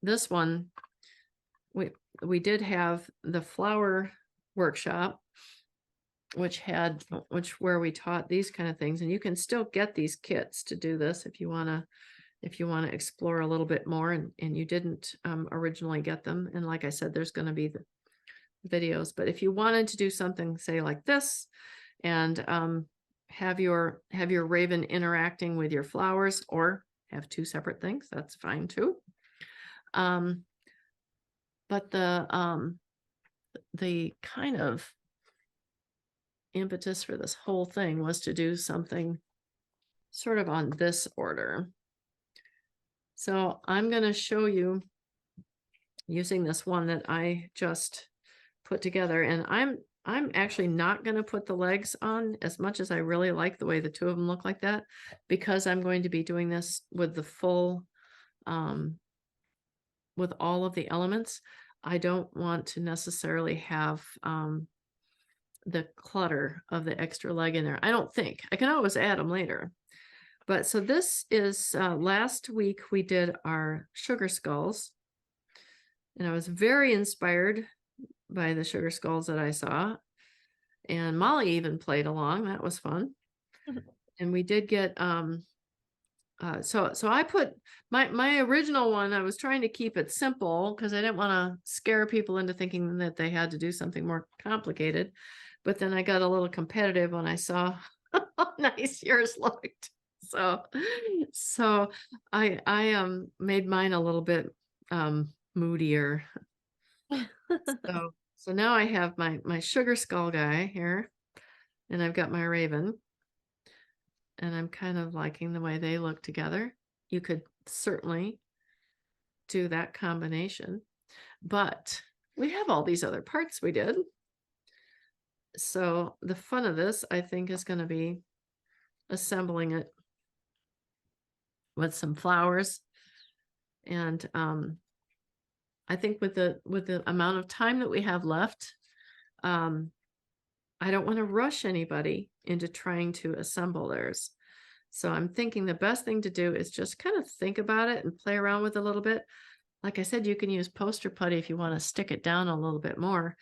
this one, we did have the flower workshop, where we taught these kind of things, and you can still get these kits to do this if you want to explore a little bit more, and you didn't originally get them. And like I said, there's going to be the videos, but if you wanted to do something, say like this, and have your Raven interacting with your flowers, or have two separate things, that's fine too. But the kind of impetus for this whole thing was to do something sort of on this order. So I'm going to show you using this one that I just put together, and I'm actually not going to put the legs on as much as I really like the way the two of them look like that, because I'm going to be doing this with the full with all of the elements. I don't want to necessarily have the clutter of the extra leg in there. I don't think. I can always add them later. But so this is last week we did our sugar skulls, and I was very inspired by the sugar skulls that I saw, and Molly even played along. That was fun. And we did get so I put my original one, I was trying to keep it simple because I didn't want to scare people into thinking that they had to do something more complicated. But then I got a little competitive when I saw how nice yours looked. So I made mine a little bit moodier. So now I have my sugar skull guy here, and I've got my raven, and I'm kind of liking the way they look together. You could certainly do that combination, but we have all these other parts we did. So the fun of this, I think, is going to be assembling it with some flowers. And I think with the amount of time that we have left, I don't want to rush anybody into trying to assemble theirs. So I'm thinking the best thing to do is just kind of think about it and play around with it a little bit. Like I said, you can use poster putty if you want to stick it down a little bit more,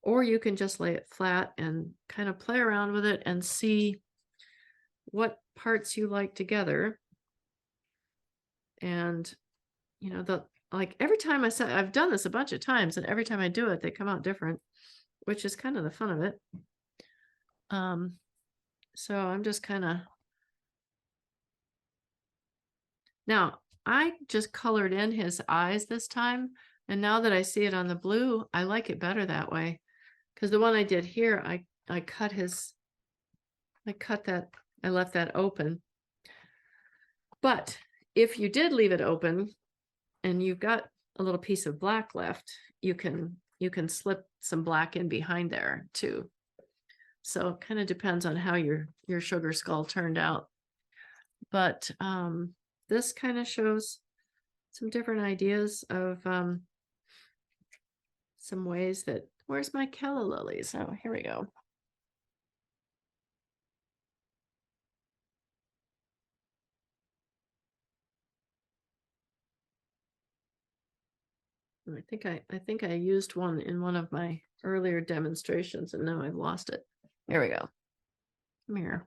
or you can just lay it flat and kind of play around with it and see what parts you like together. And, you know, like every time I've done this a bunch of times, and every time I do it, they come out different, which is kind of the fun of it. So I'm just kind of, now I just colored in his eyes this time. And now that I see it on the blue, I like it better that way. Because the one I did here, I left that open. But if you did leave it open and you've got a little piece of black left, you can slip some black in behind there too. So it kind of depends on how your sugar skull turned out. But this kind of shows some different ideas of some ways that, where's my calla lilies? Oh, here we go. I think I used one in one of my earlier demonstrations, and now I've lost it. Here we go. Come here.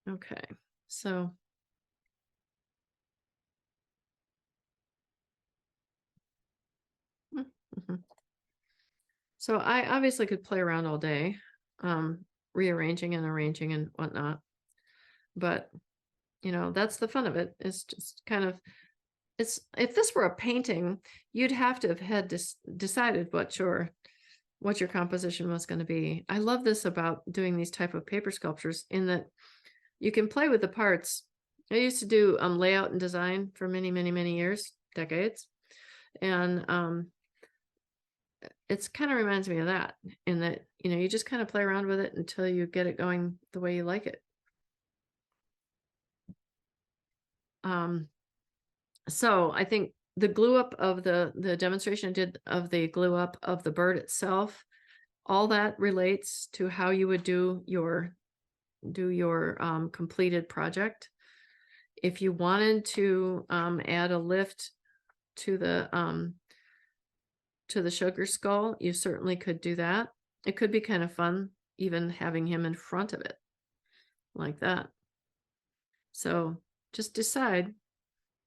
Okay, so so I obviously could play around all day, rearranging and arranging and whatnot. But you know, that's the fun of it. It's just kind of, if this were a painting, you'd have to have had decided what your composition was going to be. I love this about doing these type of paper sculptures, in that you can play with the parts. I used to do layout and design for many, many, many years, decades. And it's kind of reminds me of that, in that, you know, you just kind of play around with it until you get it going the way you like it. So I think the glue up of the demonstration I did of the glue up of the bird itself, all that relates to how you would do your completed project. If you wanted to add a lift to the sugar skull, you certainly could do that. It could be kind of fun even having him in front of it like that. So just decide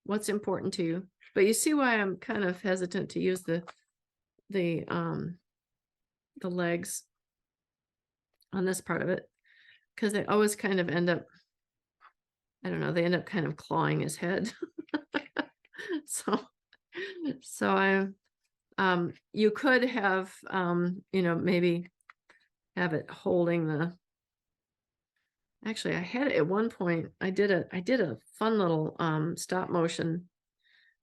what's important to you. But you see why I'm kind of hesitant to use the legs on this part of it, because they always kind of end up, I don't know, they end up kind of clawing his head. So You could have, you know, maybe have it holding the, actually, I had it at one point, I did a fun little, stop motion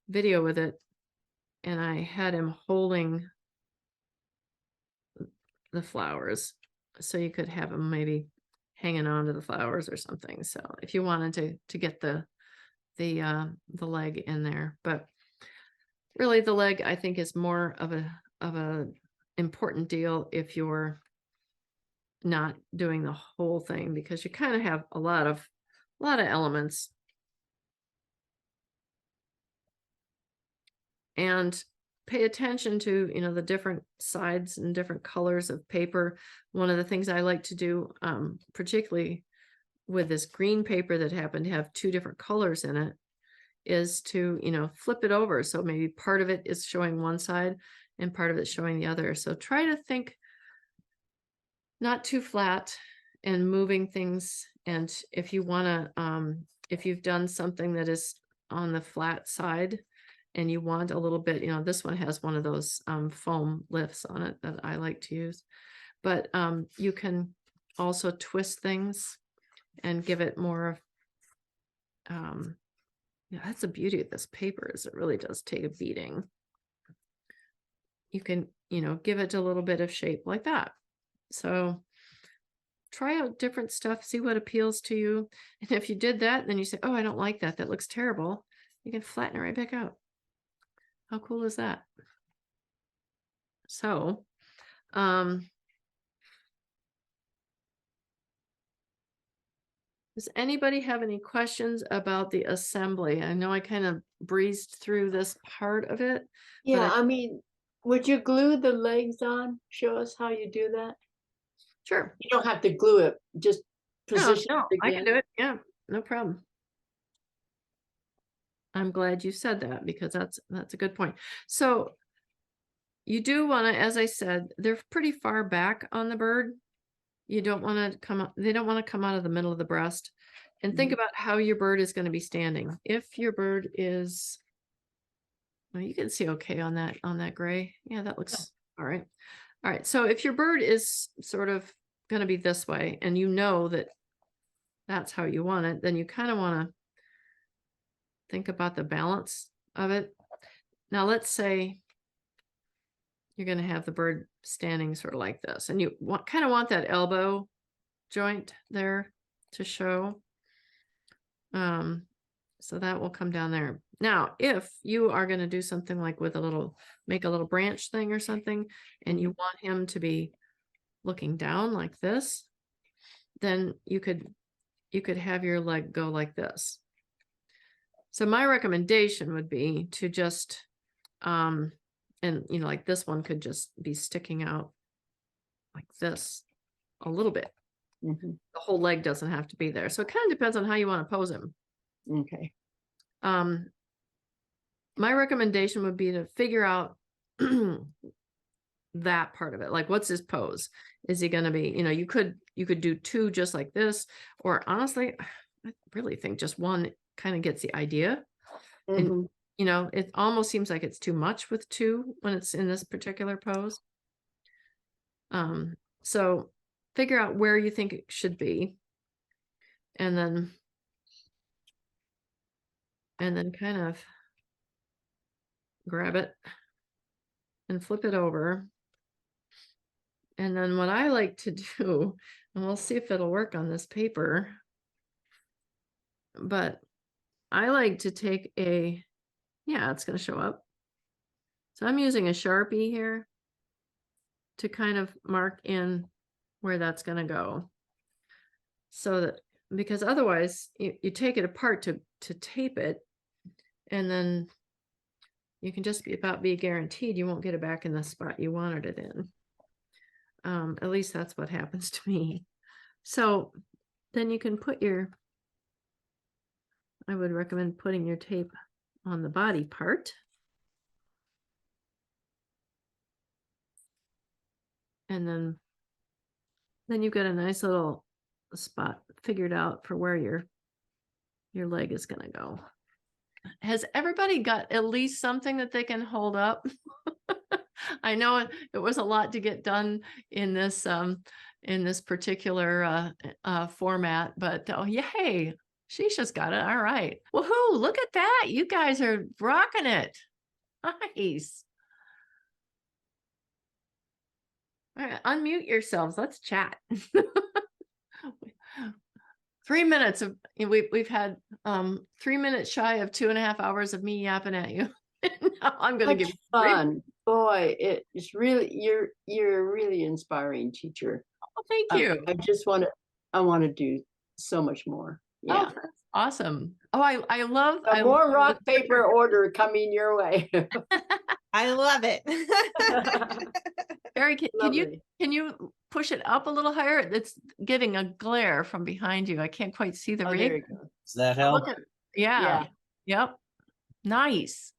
video with it, and I had him holding the flowers. So you could have him maybe hanging on to the flowers or something. So if you wanted to get the leg in there, but really the leg, I think, is more of a important deal if you're not doing the whole thing, because you kind of have a lot of elements. And pay attention to, you know, the different sides and different colors of paper. One of the things I like to do, particularly with this green paper that happened to have two different colors in it, is to, you know, flip it over. So maybe part of it is showing one side and part of it showing the other. So try to think not too flat and moving things. And if you want to, if you've done something that is on the flat side and you want a little bit, you know, this one has one of those foam lifts on it that I like to use, but you can also twist things and give it more yeah, that's the beauty of this paper, is it really does take a beating. You can, you know, give it a little bit of shape like that. So try out different stuff, see what appeals to you. And if you did that, then you say, oh, I don't like that, that looks terrible, you can flatten it right back out. How cool is that? So does anybody have any questions about the assembly? I know I kind of breezed through this part of it. Yeah, I- I mean, would you glue the legs on? Show us how you do that. Sure. You don't have to glue it, just position No, it I can again. do it. Yeah, no problem. I'm glad you said that, because that's a good point. So you do want to, as I said, they're pretty far back on the bird. You don't want to come up, they don't want to come out of the middle of the breast. And think Mhm. about how your bird is going to be standing. If your bird is, well, you can see okay on that gray. Yeah, that looks all right. All right. So if your bird is sort of going to be this way, and you know that that's how you want it, then you kind of want to think about the balance of it. Now, let's say you're going to have the bird standing sort of like this, and you kind of want that elbow joint there to show. So that will come down there. Now, if you are going to do something like with make a little branch thing or something, and you want him to be looking down like this, then you could have your leg go like this. So my recommendation would be to just, and you know, like this one could just be sticking out like this a little bit. Mhm. The whole leg doesn't have to be there. So it kind of depends on how you want to pose him. Okay. My recommendation would be to figure out that part of it. Like, what's his pose? Is he going to be, you know, you could do two just like this, or honestly, I really think just one kind of gets the idea. And, Mhm. you know, it almost seems like it's too much with two when it's in this particular pose. So figure out where you think it should be, and then kind of grab it and flip it over. And then what I like to do, and we'll see if it'll work on this paper, but I like to take yeah, it's going to show up. So I'm using a Sharpie here to kind of mark in where that's going to go. So that, because otherwise you take it apart to tape it, and then you can just be guaranteed you won't get it back in the spot you wanted it in. At least that's what happens to me. So then you can put I would recommend putting your tape on the body part. And then you've got a nice little spot figured out for where your leg is going to go. Has everybody got at least something that they can hold up? I know it was a lot to get done in this particular format, but oh yay, she's just got it. All right. Woohoo, look at that. You guys are rocking it. Nice. All right, unmute yourselves. Let's chat. 3 minutes of we've had 3 minutes shy of 2.5 hours of me yapping at you. Now I'm gonna Much give you fun. Boy, it's really you're a really inspiring teacher. oh, thank you. I want to do so much more. Yeah. Oh, that's awesome. Oh, I love So more rock paper order coming your way. I love it. Barry, can Lovely. you push it up a little higher? It's getting a glare from behind you. I can't quite see the Oh, rig. there you go. Does that Oh, help? look at- yeah. Yeah. Yep. Nice.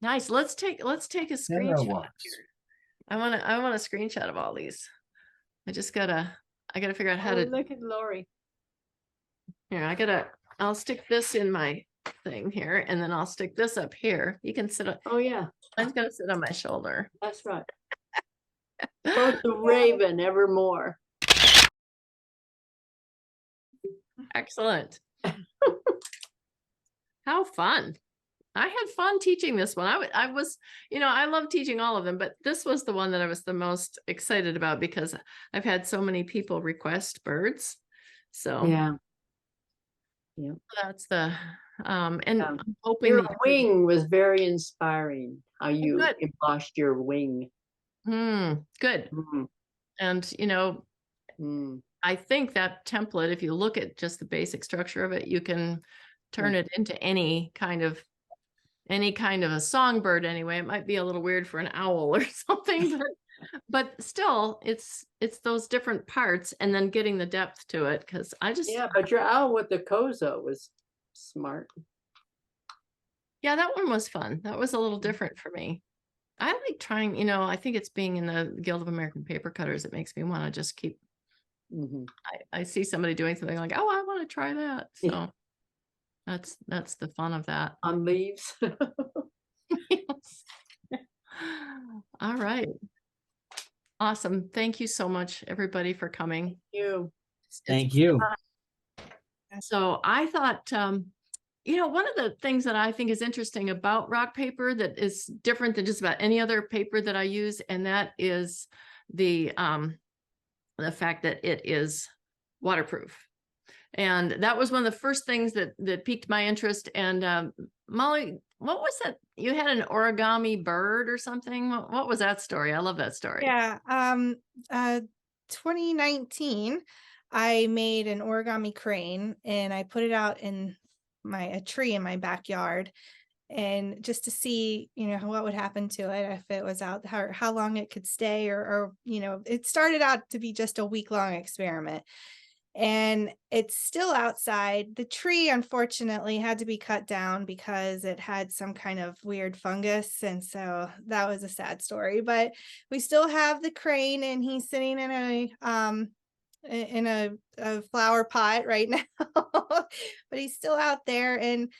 Nice. Let's take a screenshot works. here. I want a screenshot of all these. I gotta figure out how Oh, to look at Lori. here. I'll stick this in my thing here, and then I'll stick this up here. You can sit on, Oh yeah, mine's gonna sit on my shoulder. that's right. Both the raven evermore. Excellent. How fun. I had fun teaching this one. I was, I love teaching all of them, but this was the one that I was the most excited about because I've had so many people request birds. So Yeah. that's the, and Yeah. I'm hoping Your that wing was very inspiring. How you good. embossed your wing. Good. Mm, And, mm. I think that template, if you look at just the basic structure of it, you can turn it into any kind of a songbird anyway. It might be a little weird for an owl or something, but still it's those different parts and then getting the depth to it. Cause Yeah, but your owl with the koza was smart. yeah, that one was fun. That was a little different for me. I like trying, I think it's being in the Guild of American Paper Cutters. It makes me want to just keep, I see somebody doing something like, oh, I want to try that. So that's the fun of that. On leaves. Yes. All right. Awesome. Thank you so much, everybody, for coming. Thank you. So I thought, one of the things that I think is interesting about rock paper that is different than just about any other paper that I use, and that is the fact that it is waterproof. And that was one of the first things that piqued my interest. And Molly, what was that? You had an origami bird or something? What was that story? I love that story. Yeah. 2019, I made an origami crane and I put it out in a tree in my backyard, and just to see, what would happen to it if it was out, how long it could stay, or it started out to be just a week-long experiment. And it's still outside. The tree, unfortunately, had to be cut down because it had some kind of weird fungus. And so that was a sad story, but we still have the crane, and he's sitting in a flower pot right now, but he's still out there and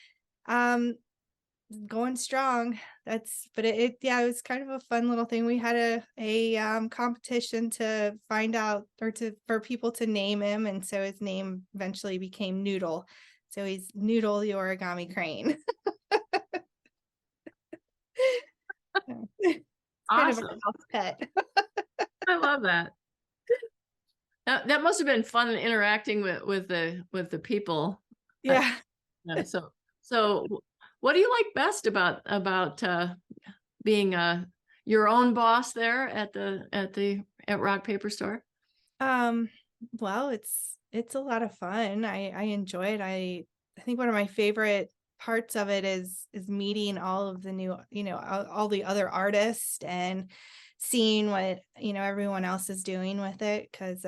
going strong. It was kind of a fun little thing. We had a competition to find out, or for people to name him, and so his name eventually became Noodle. So he's Noodle the origami crane. It's kind of a Awesome. house pet. I love that. That must have been fun interacting with the people. Yeah. So what do you like best about being your own boss there at Rock Paper Store? Well, it's a lot of fun. I enjoy it. I think one of my favorite parts of it is meeting all of the new, all the other artists and seeing what, everyone else is doing with it, because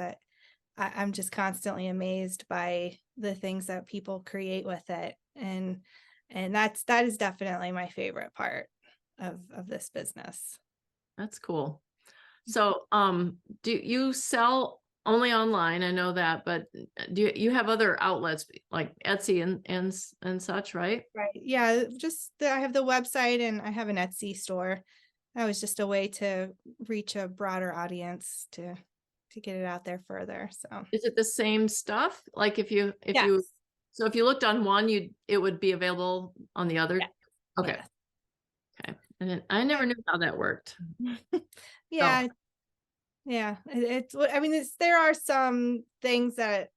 I'm just constantly amazed by the things that people create with it. And that is definitely my favorite part of this business. That's cool. So, do you sell only online? I know that, but do you have other outlets like Etsy and such, right? Right. Yeah. I have the website and I have an Etsy store. that was just a way to reach a broader audience to get it out there further. So Is it the same stuff? Like if you, Yes. so if you looked on one, it would be available on the other? Yeah. Okay. Yes. Okay. And I never knew how that worked. Yeah. Yeah. I mean, there are some things that,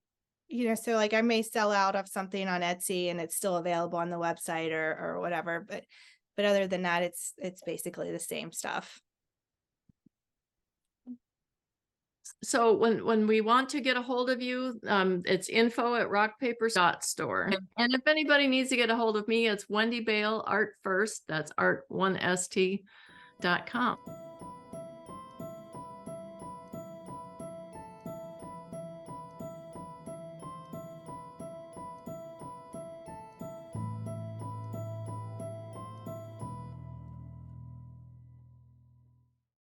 so like I may sell out of something on Etsy and it's still available on the website or whatever, but other than that, it's basically the same stuff. So when we want to get a hold of you, it's info@RockPaper.store. And if anybody needs to get a hold of me, it's Wendy Bale, Art First. That's art1st.com.